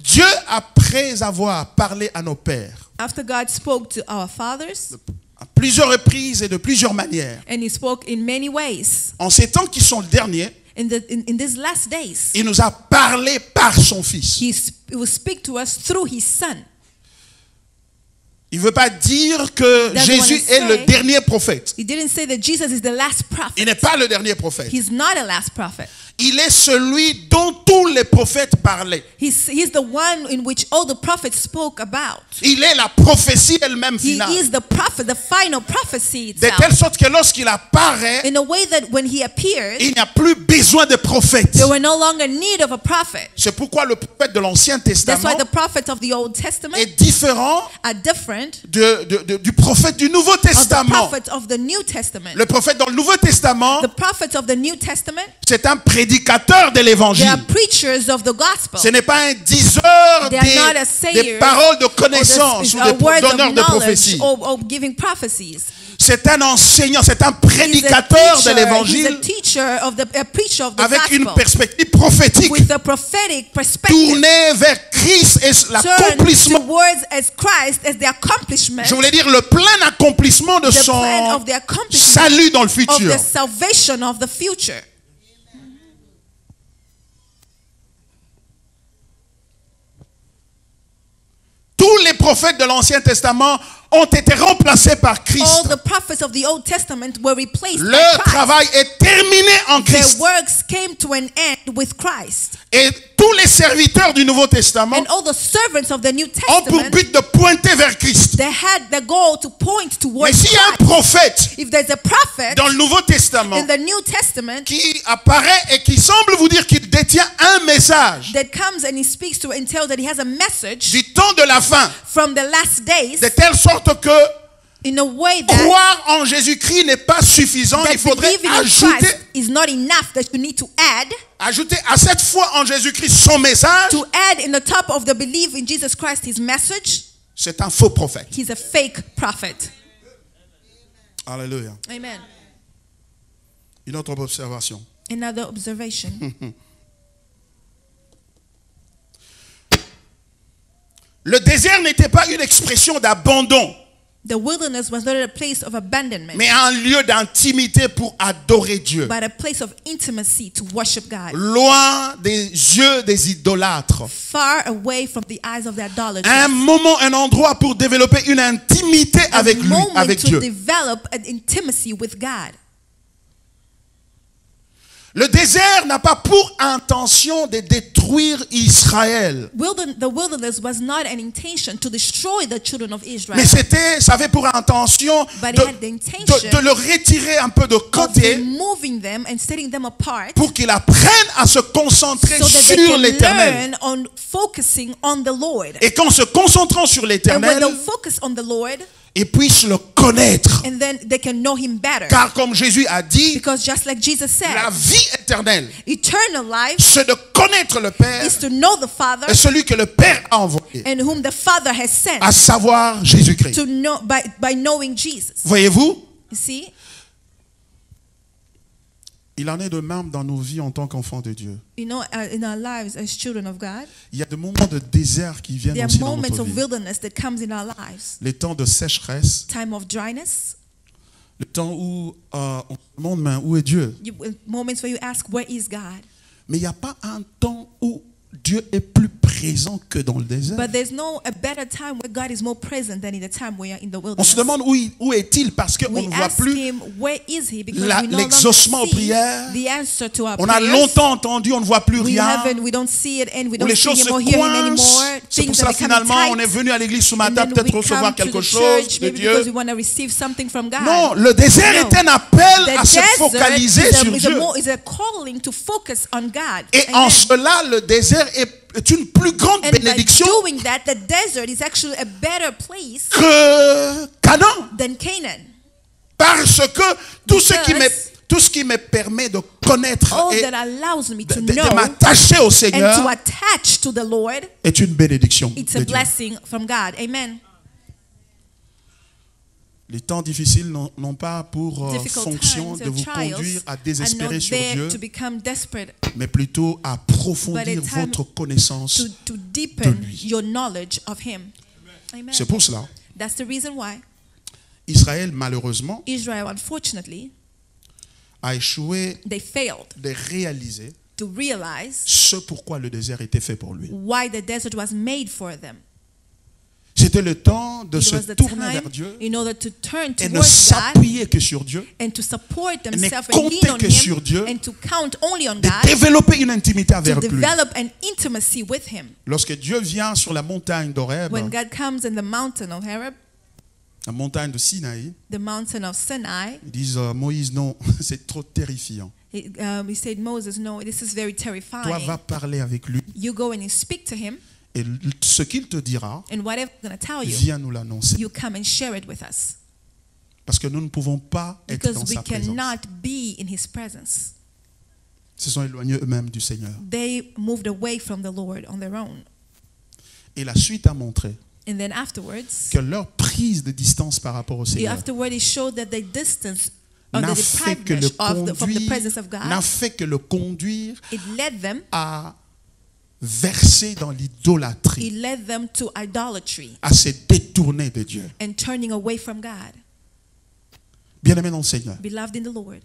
Dieu, après avoir parlé à nos pères, after God spoke to our fathers, à plusieurs reprises et de plusieurs manières, and He spoke in many ways, en ces temps qui sont le dernier, in these last days, il nous a parlé par son Fils. He will speak to us through His Son. Il ne veut pas dire que Doesn't Jésus wanna est le say- dernier prophète. He didn't say that Jesus is the last Il prophet. n'est pas le dernier prophète. He's not a last prophet. Il est celui dont tous les prophètes parlaient. He's the one in which all the prophets spoke about. Il est la prophétie elle-même He finale. is the prophet, the final prophecy De telle itself. sorte que lorsqu'il apparaît, In a way that when He appeared, il n'y a plus besoin de prophètes. there were no longer need of a prophet. C'est pourquoi le prophète de l'Ancien That's Testament why the prophets of the Old Testament est différent are different du prophète du Nouveau of the Testament. prophets of the New Testament. Le prophète dans le Nouveau Testament, The prophets of the New Testament, c'est un prédicateur de they l'évangile. are preachers of the gospel. Ce n'est pas un diseur They are not a sayer des paroles de or connaissance ou a des word of donneurs de knowledge prophétie. or giving prophecies. C'est un enseignant, c'est un He's a prédicateur de teacher, l'évangile a preacher of the avec une gospel perspective prophétique with a prophetic perspective tournée vers Christ et turned l'accomplissement. towards as Christ as the accomplishment, Je voulais dire le plein accomplissement de the plan son of the accomplishment salut dans le of futur. the salvation of the future. Tous les prophètes de l'Ancien Testament ont été remplacés par Christ. All the prophets of the Old Testament were replaced by Leur Christ. travail est terminé en Their Christ. works came to an end with Christ. Et tous les serviteurs du Nouveau Testament And all the servants of the New ont pour Testament, but de pointer vers Christ. they had the goal to point Mais towards s'il y a un Christ. prophète If there's a prophet dans le Nouveau Testament in the New Testament qui apparaît et qui semble vous dire qu'il détient un message that comes and he speaks to and tells that he has a message du temps de la fin, from the last days, de telle sorte que in a way that, croire en Jésus-Christ n'est pas suffisant, il faudrait believing in ajouter, Christ is not enough, that you need to add à cette foi en Jésus-Christ son message. to add in the top of the belief in Jesus Christ his message. C'est un faux prophète. He's a fake prophet. Alléluia. Amen. Une autre observation. Another observation. Le désert n'était pas une expression d'abandon, The wilderness was not a place of abandonment, mais un lieu d'intimité pour adorer Dieu. but a place of intimacy to worship God. Loin des yeux des idolâtres. Far away from the eyes of the idolaters. Un moment, un endroit pour développer une intimité avec lui, moment avec to Dieu. develop an intimacy with God. Le désert n'a pas pour intention de détruire Israël. The wilderness was not an intention to destroy the children of Israel, Mais ça avait pour intention but it had the intention de le retirer un peu de of côté removing them and setting them apart pour qu'il apprenne à se concentrer so that they sur can l'éternel. learn on focusing on the Lord. Et qu'en se concentrant sur And when l'éternel, they focus on the Lord, ils puissent le connaître. and then they can know him better. Car comme Jésus a dit, Because just like Jesus la said, vie éternelle, eternal life c'est de connaître le Père is to know the Father et celui que le Père a envoyé, and whom the Father has sent, à savoir Jésus-Christ. to know by knowing Jesus. Voyez-vous, You see, il en est de même dans nos vies en tant qu'enfants de Dieu. in our lives as children of God, Il y a des moments de désert qui viennent there are aussi dans moments notre of vie. wilderness that comes in our lives. Les temps de sécheresse, Time of dryness, le temps où on se demande, mais où est Dieu? moments where you ask, where is God? Mais il n'y a pas un temps où Dieu est plus présent que dans le désert. But there's no a better time where God is more present than in the time we are in the On se wilderness. demande où est-il parce qu'on We ne voit ask plus. him, where is he? Because we no longer L'exaucement aux see prières. the answer to our On a prayers. longtemps entendu, on ne voit plus rien. We don't see it and we Où don't les see choses him se or hear him anymore. coincent. C'est pour Things ça are becoming finalement on tight. est venu à l'église ce And matin then peut-être we recevoir come to quelque the chose church, de maybe because Dieu. we want to receive something from God. Non, le désert No. est un appel The à se focaliser sur Dieu. is a calling to focus on God. Et en Amen. cela, le désert est une plus grande And by bénédiction doing that, the desert is actually a better place que Canaan. than Canaan. Parce que tout ce Because qui me permet de connaître All et that allows me to de know m'attacher au and to Seigneur attach to the Lord, est une bénédiction it's de a Dieu. blessing from God. Amen. Les temps difficiles n'ont pas pour Difficult fonction times de or vous trials conduire à are not désespérer sur there Dieu, to become desperate, mais plutôt à approfondir But a time votre connaissance. to deepen de lui. your knowledge of Him. Amen. C'est pour cela, That's the reason why Israël, malheureusement, Israel, unfortunately, a échoué they failed de réaliser to realize ce pourquoi le désert était fait pour lui. why the desert was made for them. C'était le temps de It se was the tourner time vers Dieu in order to turn et ne towards God s'appuyer que sur Dieu, and to support ne themselves and compter lean on que sur Him Dieu, and to count only on de God, développer une intimité to avec lui. develop an intimacy with Him. Lorsque Dieu vient sur la montagne d'Horeb, When God comes in the mountain of Horeb, la montagne de Sinaï, the mountain of Sinai, ils disent Moïse, non, c'est trop terrifiant. he said, Moses, no, this is very Toi, terrifying. va parler avec lui You go and you speak to him, et ce qu'il te dira, and whatever he's going to tell you, viens nous l'annoncer. you come and share it with us. Parce que nous ne pouvons pas être dans Because we sa présence. cannot be in His presence. Ils se sont éloignés eux-mêmes du Seigneur. They moved away from the Lord on their own. Et la suite a montré And then afterwards, que leur prise de distance par rapport au Seigneur it showed that they distance or n'a the fait que le deprivedness from the presence of n'a God. fait que le conduire It led them. à verser dans l'idolâtrie, It led them to idolatry à se détourner de Dieu. and turning away from God. Bien-aimés dans le Seigneur, Beloved in the Lord,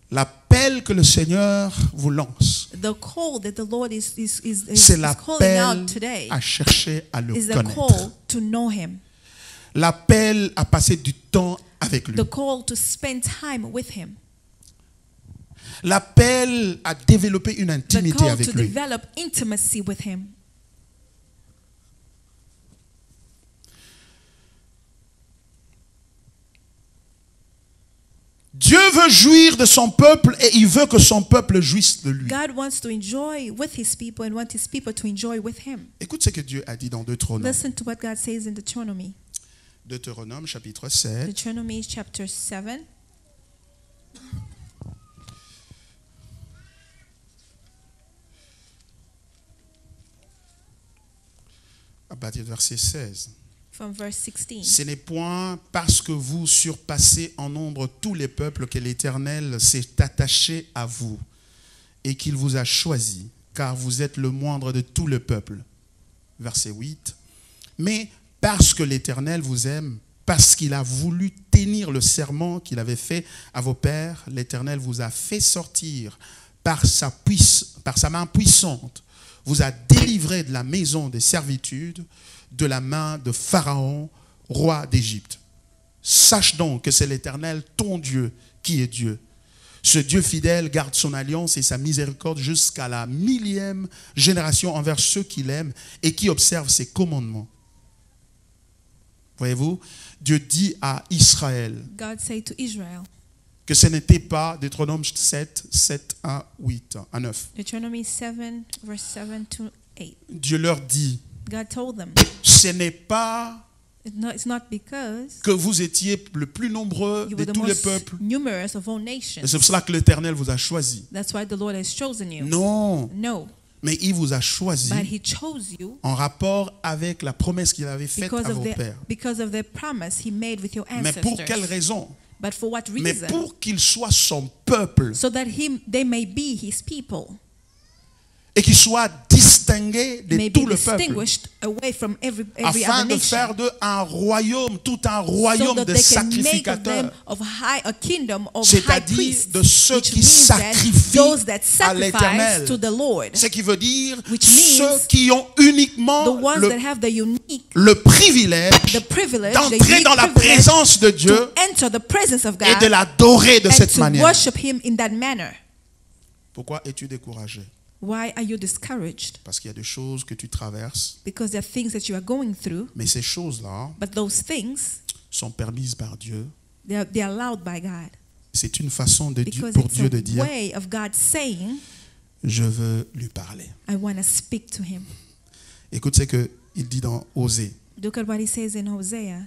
l'appel que le Seigneur vous lance, the call that the Lord is c'est calling l'appel out today à chercher à le is a connaître. call to know Him, L'appel à passer du temps avec lui. the call to spend time with Him, L'appel à développer une the intimité call avec to lui. develop intimacy with Him. Dieu veut jouir de son peuple et il veut que son peuple jouisse de lui. God wants to enjoy with His people and wants His people to enjoy with Him. Écoute ce que Dieu a dit dans Deutéronome. Listen to what God says in Deuteronomy. Deutéronome chapitre 7. Deuteronomy chapter 7. À partir du verset 16. From verse 16. Ce n'est point parce que vous surpassez en nombre tous les peuples que l'Éternel s'est attaché à vous et qu'il vous a choisi, car vous êtes le moindre de tout le peuple. verset 8. Mais parce que l'Éternel vous aime, parce qu'il a voulu tenir le serment qu'il avait fait à vos pères, l'Éternel vous a fait sortir par sa main puissante, vous a délivré de la maison des servitudes, de la main de Pharaon, roi d'Égypte. Sache donc que c'est l'Éternel, ton Dieu, qui est Dieu. Ce Dieu fidèle garde son alliance et sa miséricorde jusqu'à la 1000e génération envers ceux qui l'aiment et qui observent ses commandements. Voyez-vous, Dieu dit à Israël God said to Israel, que ce n'était pas, Deutéronome 7, 7 à 8, à 9. Deuteronomy 7, verse 7 to 8. Dieu leur dit, God told them, ce n'est pas it's not because que vous étiez le plus nombreux you de were the tous les most peuples. numerous of all Et nations. c'est pour cela que l'Éternel vous a choisi. That's why the Lord has chosen you. Non, No, mais il vous a choisi but He chose you en rapport avec la promesse qu'il avait faite à vos pères. because of the promise He made with your Mais pour quelle ancestors. raison? But for what Mais reason? pour qu'il soit son peuple So that they may be His people, et qu'il soit distingué de may tout be le peuple, distinguished away from every afin other de nation. faire d'eux un royaume, tout un So royaume that de they can make of them sacrificateurs, a kingdom of high c'est-à-dire priests, de ceux which qui means that sacrifient those that à sacrifice l'Éternel. to the Lord, Ce qui veut dire Which means ceux qui ont the uniquement ones that have the unique, le privilège the privilege, the d'entrer unique dans la privilege présence de Dieu to enter the presence of et God de l'adorer de and cette to manière. worship Him in that manner. Pourquoi es-tu découragé? Why are you discouraged? Parce qu'il y a des choses que tu traverses, Because there are things that you are going through, mais ces choses-là but those things, sont permises par Dieu. they're allowed by God. C'est une façon de Dieu, Because pour it's Dieu de a dire, way of God saying, je veux lui parler. I want to speak to Him. Écoute ce qu'il dit dans Osée. Look at what He says in Hosea.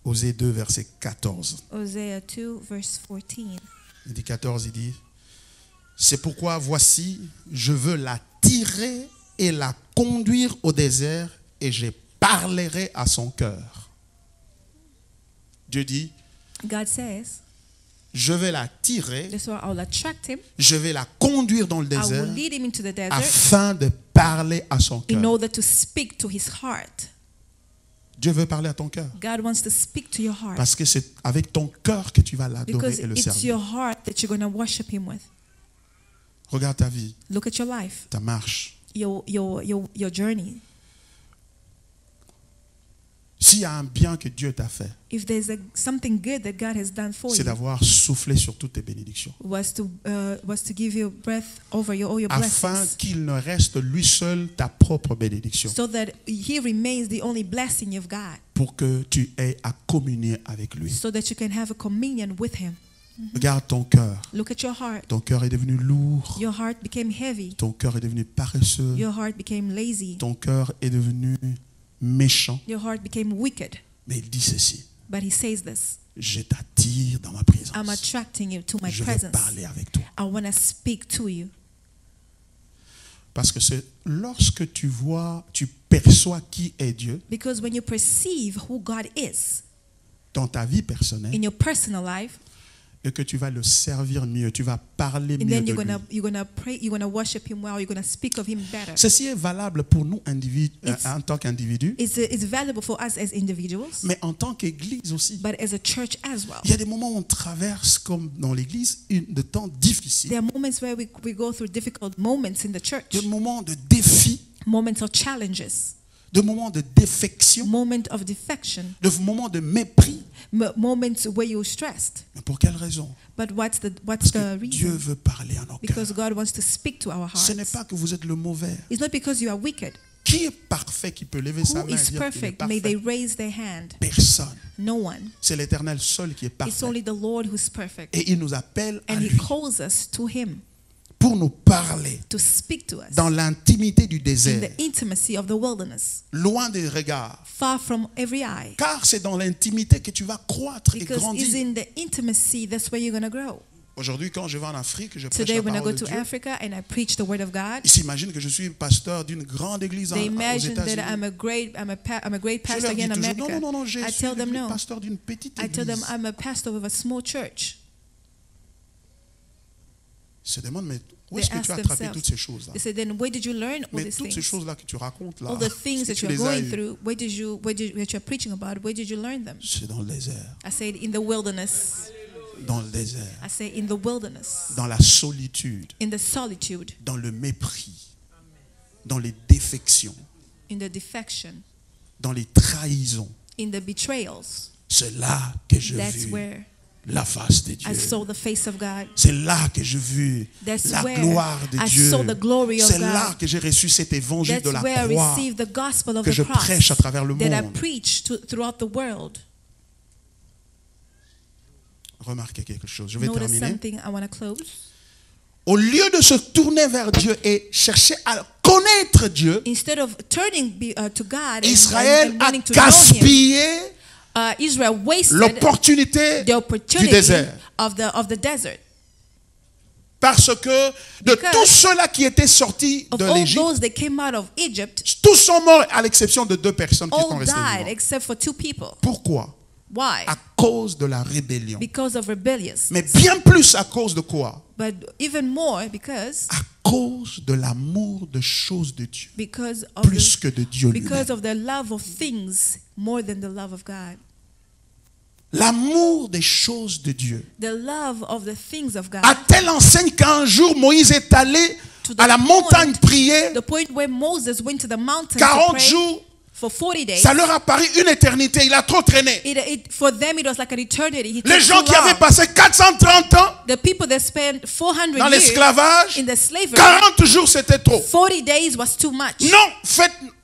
Osée 2, verset 14. Hosea 2, verse 14. Il dit 14, il dit, c'est pourquoi voici, je veux la tirer et la conduire au désert et je parlerai à son cœur. Dieu dit, God says, je vais la tirer, this is why I'll attract him. je vais la conduire dans le I will désert lead him into the desert afin de parler à son in cœur. order to speak to his heart. Dieu veut parler à ton cœur. God wants to speak to your heart Parce que c'est avec ton cœur que tu vas l'adorer because et le it's servir. your heart that you're going to worship him with. Regarde ta vie, Look at your life, ta marche. your journey. S'il y a un bien que Dieu t'a fait, If there's something good that God has done for c'est you, d'avoir soufflé sur toutes tes bénédictions. was to give you breath over all your Afin blessings, qu'il ne reste lui seul ta propre bénédiction. so that He remains the only blessing of God, Pour que tu aies à communier avec lui. so that you can have a communion with Him. Regarde ton cœur. Look at your heart. Ton cœur est devenu lourd. Your heart became heavy. Ton cœur est devenu paresseux. Your heart became lazy. Ton cœur est devenu méchant. Your heart became wicked. Mais il dit ceci. But He says this, Je t'attire dans ma présence. I'm attracting you to my Je vais presence. parler avec toi. I want to speak to you. Parce que c'est lorsque tu perçois qui est Dieu Because when you perceive who God is dans ta vie personnelle in your personal life, et que tu vas le servir mieux, tu vas parler and mieux then de you're lui. gonna pray, you're gonna worship Him well, you're gonna speak of Him better. Ceci est valable pour nous en tant qu'individus, It's valuable for us as individuals, mais en tant qu'Église aussi. but as a church as well. Il y a des moments où on traverse, comme dans l'Église, de temps difficiles, There are moments where we go through difficult moments in the church, des moments de défis, moments of challenges, des moments de défection, moments of defection, des moments de mépris. moments where you're stressed. Mais pour quelle raison? But what's Parce the que Dieu reason? veut parler à nos Because cœurs. God wants to speak to our Ce n'est hearts. pas que vous êtes le mauvais. It's not because you are wicked. Qui est parfait, qui peut lever sa Who main et is dire qu'il est perfect? May they parfait? raise their hand. Personne. No one. C'est l'Éternel seul qui est It's parfait. only the Lord who's perfect. Et il nous appelle à And He lui calls us to Him pour nous parler to speak to us dans l'intimité du in désert, the intimacy of the wilderness, loin des regards. far from every eye. Car c'est dans l'intimité que tu vas croître et Because it's grandir. in the intimacy that's where you're going to grow. Aujourd'hui, quand je vais en Afrique, je prêche Today, la when I go parole de to Dieu. Africa and I preach the Word of God, Ils s'imaginent que je suis pasteur d'une grande église they aux imagine that États-Unis. I'm a great Je pastor leur dis here in toujours, America. non, je I suis tell them le no. pasteur d'une petite I tell them église. I'm a pastor of a small church. se demandent, mais où est-ce que tu as attrapé toutes ces choses-là? They say, then where did you learn all Mais these toutes ces things? choses-là que tu racontes là, All the things est-ce that que tu you're les as going eues? through, that you're preaching about, where did you learn them? C'est dans le désert. I said, in the wilderness. Dans le désert. I say, in the wilderness. Dans la solitude. In the solitude. Dans le mépris. Dans les défections. In the defection. Dans les trahisons. In the betrayals. C'est là que je That's vis where la face de Dieu. I saw the face of God. C'est là que je vis That's la where gloire de I Dieu. saw the glory of C'est God. là que j'ai reçu cet évangile That's de la where I croix received the gospel of que the je cross prêche à travers le that I monde. preach throughout the world. Remarquez quelque chose. Je vais Notice terminer. something I want to close. Au lieu de se tourner vers Dieu et chercher à connaître Dieu, Instead of turning to God Israël and a wanting to know Him, gaspillé Israel wasted l'opportunité the du opportunity désert. of the desert. Parce que de Because tous ceux-là qui étaient sortis Of de all l'Égypte, those that came out of Egypt, tous sont morts à l'exception de 2 personnes qui sont all restées died vivantes. except for 2 people. Pourquoi? Why? À cause de la rébellion. Because of rebellious. Mais bien plus à cause de quoi? But even more because À cause de l'amour de choses de Dieu. of Plus que de Dieu lui-même. because of the love of things more than the love of God. L'amour des choses de Dieu. The love of the things of God. À telle enseigne qu'un jour Moïse est allé To the à la montagne prier The point where Moses went to the mountain to 40 pray jours. for 40 days. Ça leur a paru une éternité. Il a trop traîné. For them, it was like an eternity. He Les took gens too qui avaient long. passé 430 ans The people that spent 400 dans years l'esclavage, in the slavery, 40 jours c'était trop. 40 days was too much. Non,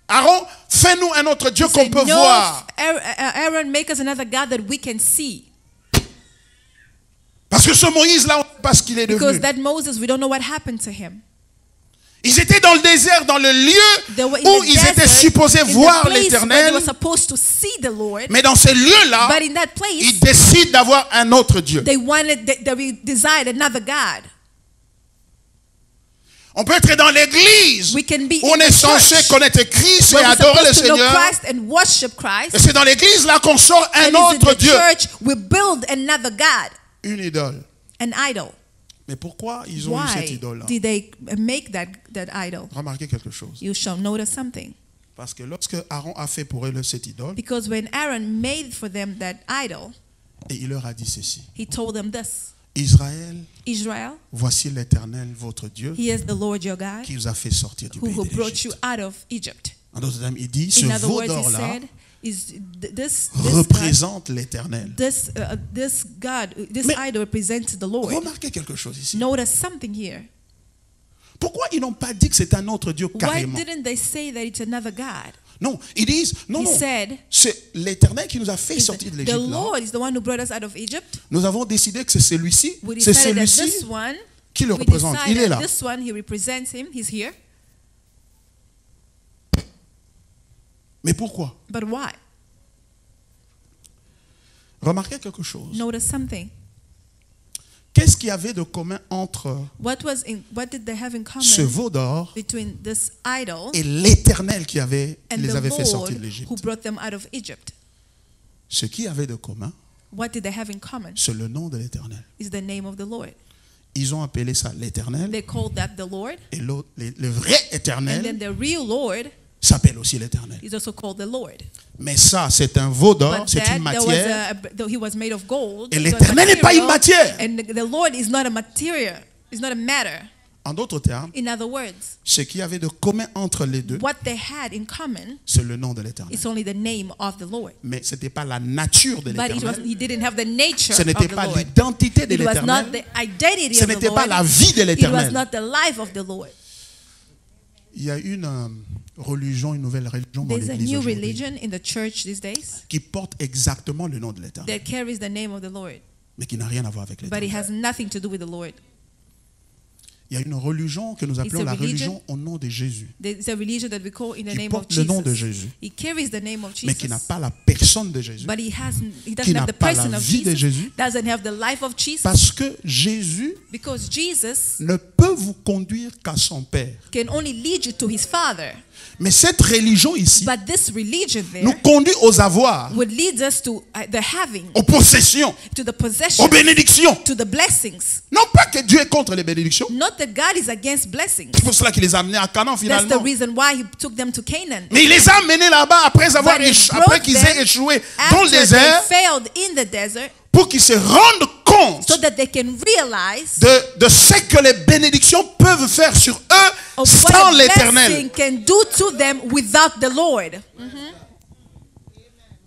Aaron, fais-nous un autre Dieu He qu'on said, peut no, voir. Aaron, make us another God that we can see. Parce que ce Moïse-là, on ne sait pas ce qu'il est Because devenu. that Moses, we don't know what happened to him. Ils étaient dans le désert, dans le lieu They were in où the ils étaient desert, supposés in the voir place where l'Éternel. they were supposed to see the Lord. Mais dans ce lieu-là, But in that ils place, décident d'avoir un autre Dieu. they desired another God. On peut être dans l'église We can be où on in est the censé church connaître Christ et where we're adorer le supposed to know Seigneur. Christ and worship Christ. Et c'est dans l'église là qu'on sort un And it's in autre the Dieu. church we build another God, Une idole. an idol. Mais pourquoi ils ont eu cette Why idole-là? did they make that idol? Remarquez quelque chose. You shall notice something. Parce que lorsque Aaron a fait pour eux cette idole, Because when Aaron made for them that idol, et il leur a dit ceci. he told them this. Israël, Israel, voici l'Éternel, votre Dieu, he is the Lord your God qui vous a fait sortir du pays who de brought you l'Égypte. « out of Egypt. En d'autres termes, il dit, ce In other words, he veau d'or-là said, this représente l'Éternel. God, this Mais- idol represents the Lord. Remarquez quelque chose ici. Notice something here. Pourquoi ils n'ont pas dit que c'est un autre Dieu Why carrément? didn't they say that it's another God? Non, ils disent, non, He non, said, c'est l'Éternel qui nous a fait He sortir de said, the l'Égypte. là. Lord is the one who brought us out of Egypt. Nous avons décidé que c'est celui-ci, We c'est decided that celui-ci this one, qui le we représente. Il est decided là. this one, he represents him, he's here. Mais pourquoi? But why? Remarquez quelque chose. Notice something. Qu'est-ce qu'il y avait de commun entre What did they have in ce common veau d'or between this idol et l'Éternel qui and les avait fait the sortir Lord de l'Égypte? who brought them out of Egypt? Ce qu'il y avait de commun, What did they have in common? c'est le nom de l'Éternel. Is the name of the Lord. Ils ont appelé ça l'Éternel They called that the Lord. et le vrai And then Éternel the real Lord s'appelle aussi l'Éternel. is also called the Lord. Mais ça, c'est un veau d'or, But c'est that, une there matière. he was made of gold. Et it was l'Éternel n'est pas une material, matière. And the Lord is not a material. It's not a matter. En d'autres termes, In other words, ce qu'il y avait de commun entre les deux, what they had in common c'est le nom de l'Éternel. is only the name of the Lord. Mais ce n'était pas la nature de But l'Éternel. he didn't have the nature Ce of n'était the pas Lord. l'identité de It was not l'Éternel. the identity Ce of the n'était pas Lord. la vie de It was l'Éternel. not the life of the Lord. Il y a une religion, une nouvelle religion dans There's a l'Église new aujourd'hui religion in the church these days qui porte exactement le nom de l'Éternel, that carries the name of the Lord, mais qui n'a rien à voir avec but it l'Éternel. has nothing to do with the Lord. Il y a une religion que nous appelons a la religion. religion au nom de Jésus, There's a religion that we call in the qui name of porte le nom de Jesus. Jésus, He carries the name of mais qui n'a Jesus, pas la personne de Jésus, but he qui doesn't n'a have the pas person la of vie de Jesus, Jésus, doesn't have the life of Jesus, parce que Jésus because Jesus ne peut peut vous conduire qu'à son père. can only lead you to his father. Mais cette religion ici But this religion there nous conduit aux avoirs, would lead us to the having, aux possessions, to the aux possession, bénédictions. to the blessings. Non pas que Dieu est contre les bénédictions. Not that God is against blessings. C'est pour cela qu'il les a amenés à Canaan That's the finalement. reason why he took them to Canaan. Mais il les a amenés là-bas après avoir But he après brought qu'ils them aient échoué dans le After désert, they failed in the desert, pour qu'ils se rendent compte so that they can realize de ce que les bénédictions peuvent faire sur eux of sans what a l'Éternel. blessing can do to them without the Lord.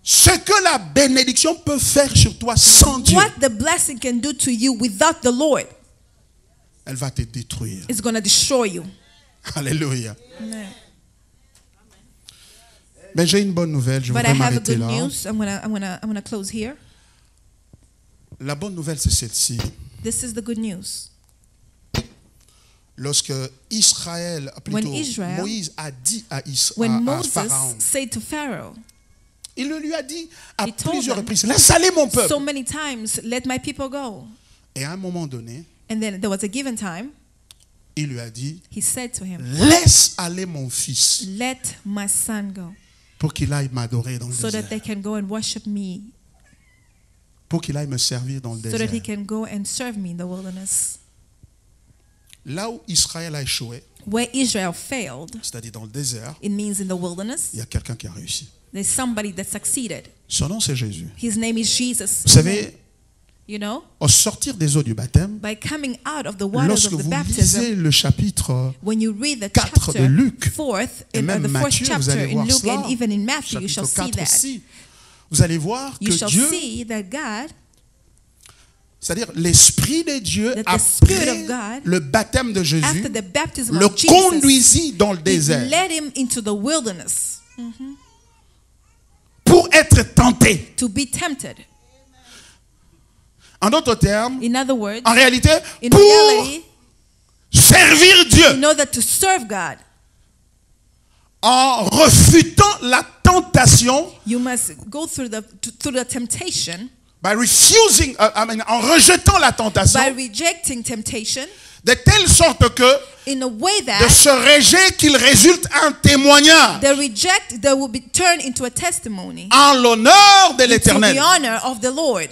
Ce que la bénédiction peut faire sur toi sans Dieu, What the blessing can do to you without the Lord elle va te détruire. is going to destroy you. Alléluia. Amen. Mais j'ai une bonne nouvelle, je But I voudrais have a m'arrêter good là. news. I'm gonna close here. La bonne nouvelle, c'est celle-ci. This is the good news. Lorsque Israël, plutôt Israel- Moïse a dit à When Pharaon, Moses said to Pharaoh, il le lui a dit à He told plusieurs them, reprises, laisse aller mon peuple. so many times, let my people go. Et à un moment donné, And then there was a given time, il lui a dit, he said to him, laisse aller mon fils let my son go, pour qu'il aille m'adorer dans le so that désert. they can go and worship me, Pour qu'il aille me servir dans le so that he désert. can go and serve me in the wilderness. Là où Israël a échoué, Where Israel failed, c'est-à-dire dans le désert, it means in the wilderness, il y a quelqu'un qui a réussi. there's somebody that succeeded. Son nom, c'est Jésus. His name is Jesus. Vous savez, You know, au sortir des eaux du baptême, by coming out of the waters lorsque of the vous baptism, lisez le chapitre when you read the 4 de chapter, Luc, fourth, et in même the fourth Matthieu, vous chapter allez in voir Luke cela, and even in Matthew, you shall chapitre see 4 that. aussi, vous allez voir You que shall Dieu, see that God, c'est-à-dire l'Esprit de Dieu, that the Spirit après of God, le baptême de Jésus, after the baptism le of Jesus, conduisit dans le it désert led him into the wilderness pour être tenté. to be tempted. En d'autres termes, In other words, en réalité, in pour reality, servir Dieu in order to serve God, en refutant la tentation, you must go through the temptation by refusing, en rejetant la tentation, by rejecting temptation de telle sorte que in a way de that ce rejet qu'il résulte un témoignage the will be turned into a testimony en l'honneur de to the l'Éternel. honor of the Lord.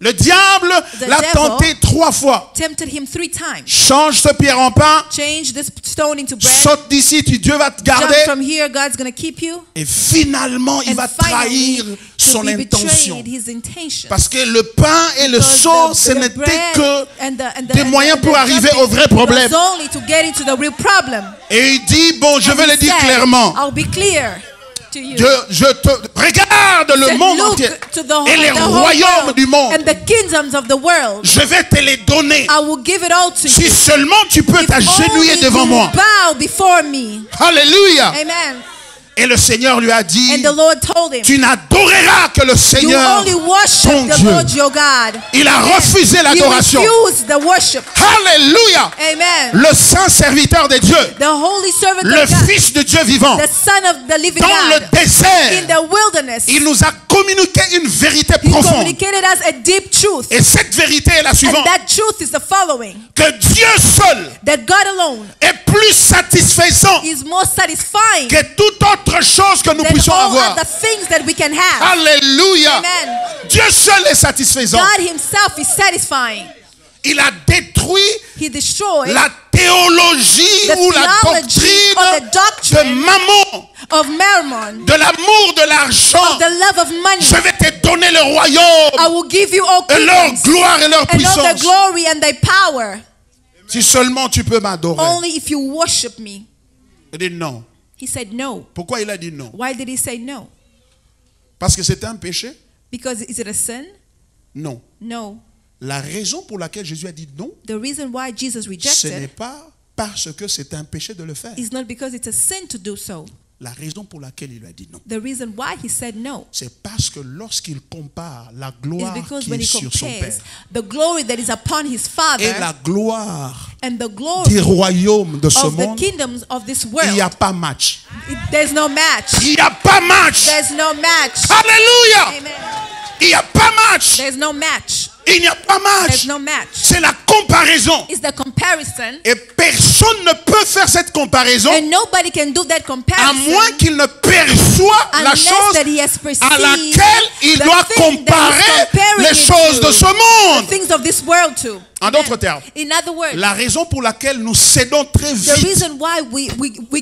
Le diable The l'a devil tenté 3 fois. Tempted him 3 times. Change ce pierre en pain, Change this stone into bread. saute d'ici, Dieu va te Jump garder. from here, God's going to keep you. Et finalement, il And va finally, trahir to son be intention. betrayed his intention. Parce que le pain et le Because sang, ce the n'était bread que and the des moyens pour arriver au vrai was problème. only to get into the real problem. Et il dit, bon, je And vais he le dire said, clairement. I'll be clear to you. Regarde le Said, monde look entier to the, et les the whole royaumes world du monde. and the kingdoms of the world. Je vais te les donner. I will give it all to Si you. seulement tu peux If t'agenouiller only devant you moi. bow before me. Alléluia. Amen. Et le Seigneur lui a dit, And the Lord told him, tu n'adoreras que le you Seigneur. only worship ton the Dieu. Lord your God. Il a refusé He l'adoration. refused the worship. Alléluia. Amen. Le saint serviteur de Dieu, The holy servant le of God, Fils de Dieu vivant, the Son of the living dans God, le désert, in the wilderness, il nous a communiqué une vérité he profonde. communicated us a deep truth. Et cette vérité est la And suivante. that truth is the following, Que Dieu seul that God alone est plus satisfaisant is more satisfying que toute autre chose que nous than puissions all avoir. other things that we can have. Alléluia. Amen. Dieu seul est satisfaisant. God himself is satisfying. Il a détruit He destroyed la théologie the ou la theology or the doctrine de doctrine mammon, of Mammon, de l'amour de l'argent. the love of money. Je vais te donner le royaume I will give you all et leur kingdoms gloire et leur and all their puissance. glory and their power. Si seulement tu peux m'adorer. Only if you worship me. Il dit non. He said no. Pourquoi il a dit non? Why did he say no? Parce que c'était un péché? Because is it a sin? Non. No. La raison pour laquelle Jésus a dit non, The reason why Jesus ce n'est rejected pas parce que c'est un péché de le faire. is not because it's a sin to do so. La raison pour laquelle il lui a dit non, The reason why he said no c'est parce que lorsqu'il compare la is gloire because qui when est he sur son compares Père the glory that is upon his Father et la gloire and the du glory royaume de ce of the monde, kingdoms of this il world, n'y a pas match. there's no match. Il n'y a pas match. There's no match. Alléluia. Amen. Il n'y a pas match. There's no match. Il n'y a pas match. There's no match. C'est la comparaison. It's the comparison. comparison. Et personne ne peut faire cette comparaison And nobody can do that à comparison moins qu'il ne perçoive la unless chose that he has perceived à laquelle il the doit thing that comparer he's comparing les it choses to, de ce the monde. things of this world too. En d'autres termes, In other words, la raison pour laquelle nous cédons très the vite reason why we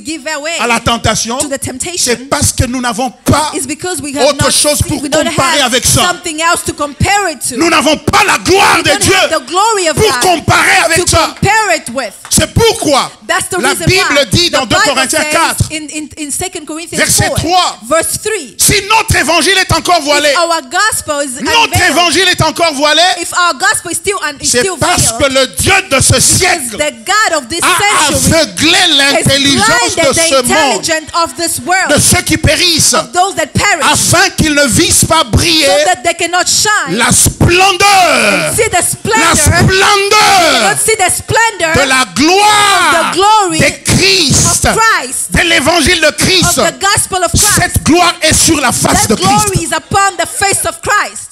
give away à la tentation, to the c'est temptation parce que nous n'avons pas is because we have autre not chose pour we don't comparer have avec ça. something else to compare it to. Nous n'avons pas la gloire We de don't Dieu have the glory of pour God comparer to avec ça. compare it with. C'est pourquoi That's the la reason Bible why. dit dans The 2 Bible Corinthiens says 4, in 2 Corinthians verset 4, 3, verse 3, si notre évangile est encore voilé, if our gospel is notre unveiled, évangile est encore voilé, if our gospel is still c'est parce que veiled, le Dieu de ce because siècle the God of this a century aveuglé has l'intelligence de blinded the ce monde, intelligence of this de world, ceux qui périssent, of those that perish, afin qu'ils ne vissent pas briller so that they cannot shine. la splendeur, See the la splendor, splendeur not see the splendor de la gloire of the glory de Christ, of Christ, de l'évangile de of Christ. the gospel of Christ. Cette gloire est sur la face de That glory Christ. is upon the face of Christ.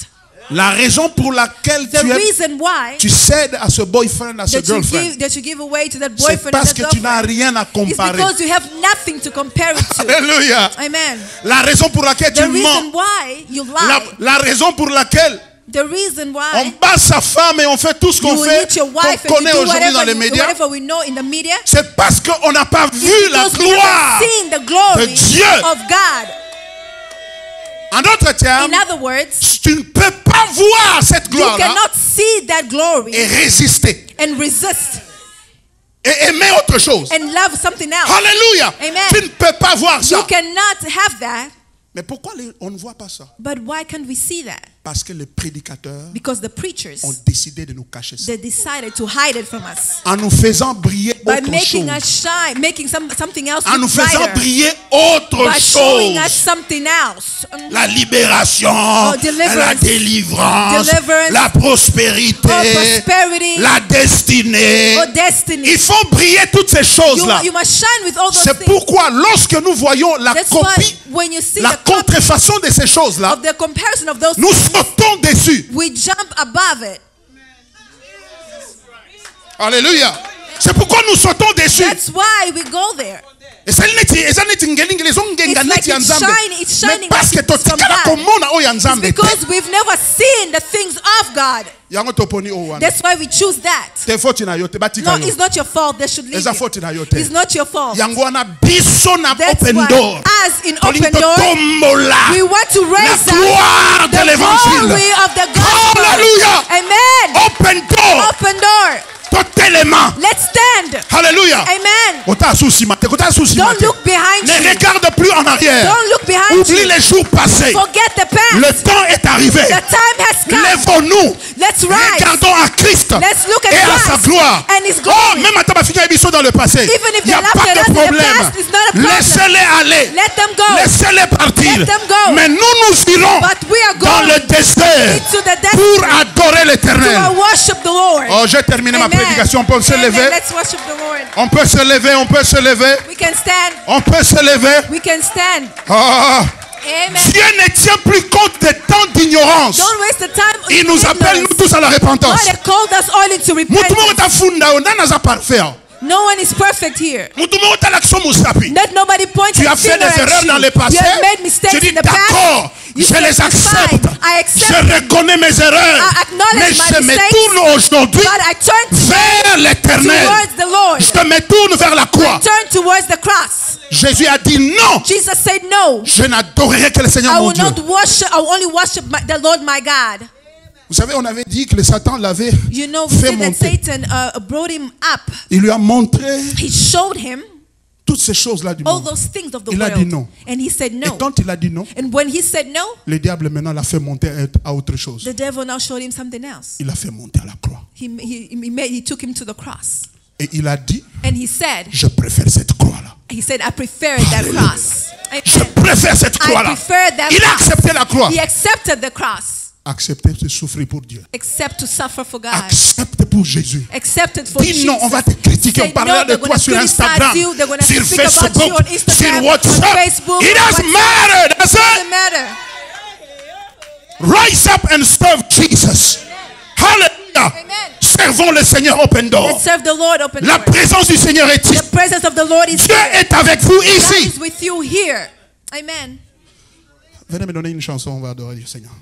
La raison pour laquelle The reason why tu cèdes à ce boyfriend, à ce girlfriend, that you give away to that c'est boyfriend parce or que that tu n'as girlfriend rien à is comparer. because you have nothing to compare it to. Alléluia. Amen. La raison pour laquelle The tu mens, reason why you lie, la raison pour laquelle the reason on why bat sa femme et on fait tout ce you qu'on will fait, hit your qu'on wife and connaît you do aujourd'hui dans les médias, whatever we know in the media, c'est parce qu'on n'a pas vu la because we gloire. haven't seen the glory de Dieu. of God. En d'autres termes, In other words, tu ne peux pas voir cette you gloire-là cannot see that glory et résister and resist et aimer autre chose. and love something else. Alléluia. Amen. Tu ne peux pas voir You ça. cannot have that, Mais pourquoi on ne voit pas ça? but why can't we see that? Parce que les prédicateurs Because the preachers, ont décidé de nous cacher ça. they decided to hide it from us En nous faisant briller by autre making chose. us shine, making something else En nous look faisant brighter, briller autre by showing us chose. something else. La libération, deliverance. la délivrance, Deliverance. la prospérité, Or prosperity, la destinée. or destiny. Il faut briller toutes ces choses-là. You must shine with all those C'est things. pourquoi lorsque nous voyons la That's why copie, when you see la the copy contrefaçon de ces choses-là, of the comparison of those nous things, sautons dessus. we jump above it. Alléluia. C'est pourquoi nous sautons dessus. That's why we go there. Et ça n'est It's shining parce que like it's from totikala God. komona oyo ya It's Nzambe te. because we've never seen the things of God. Yango toponi oyo wana. That's why we choose that. Te faute na yo te batika No, yo. it's not your fault. They should leave Eza it. faute na yo te. It's not your fault. Yango wana biso na That's open why, door. as in Tolingi open door, totombola we want to la raise up gloire de the l'évangile. glory of the gospel. Hallelujah. Amen. Open door. Open door. Totalement. Let's stand. Alléluia. Amen. Ota souci mate, ota souci Don't mate. look behind Ne you. regarde plus en arrière. Don't look behind Oublie you. les jours passés. Forget the past. Le temps est arrivé. The time has come. Lèvons-nous. Let's rise. Regardons à Christ Let's look at et à sa Christ gloire. and His Oh, glory. même à Tabafika et Bissot dans le passé, Even if il n'y a they left pas us de in the problème. past, it's not a problem. Laissez-les aller. Let them go. Laissez-les partir. Let them go. Mais nous irons But we are dans going le désert into the desert pour adorer to l'Éternel. worship the Lord. Oh, j'ai terminé ma Amen. prédication. On peut se Amen. lever. Let's worship the Lord. On peut se lever. On peut se lever. We can stand. On peut se lever. We can stand. Ah. Amen. Dieu ne tient plus compte des temps d'ignorance. Don't waste the time. Il nous appelle, nous tous, à la repentance. God has called us all into Mutu moko repentance. tafunda yo, nani aza parfait. No one is perfect here. Mutu moko talakisa musapi. Let nobody point Tu a as fait finger des at erreurs you. dans le passé. You have made mistakes Tu dis in the d'accord, past. You je say, les "It's accepte. fine. I accept Je reconnais mes erreurs. I acknowledge Mais my je me mistakes, tourne aujourd'hui but I turn vers l'Éternel. towards the Lord. Je me tourne vers la croix. Turn towards the cross." Jésus a dit non. Jesus said, "No, Je n'adorerai que le Seigneur I mon will Dieu. not worship. I will only worship the Lord my God." Vous savez, on avait dit que le Satan l'avait You know, we fait said that monter. Satan brought him up. Il lui a montré He showed him toutes ces choses-là du all monde. those things of the Il a dit world, non. and he said Et no. quand il a dit non, And when he said no, le diable maintenant l'a fait monter à autre chose. the devil now showed him something else. Il a fait monter à la croix. He took him to the cross, Et il a dit, and he said, je préfère cette croix-là. I prefer that cross. Je Amen. préfère cette I croix-là. prefer that Il a cross. accepté la croix. He accepted the cross, Accepter de souffrir pour Dieu. except to suffer for God. Accepte pour Jésus. Accepted for Dis Jesus. non, on va te critiquer. Say On parlera no, de they're toi gonna sur criticize Instagram, you, they're gonna sur speak about Facebook, you on Instagram, sur on WhatsApp. Facebook, It doesn't on matter. That's it. Doesn't matter. Rise up and serve Jesus. Hallelujah. Amen. Servons le Seigneur open door. Let's serve the Lord open La doors. présence du Seigneur est ici. The presence of the Lord is Dieu here. est avec vous God ici. is with you here. Amen. Venez me donner une chanson, on va adorer le Seigneur.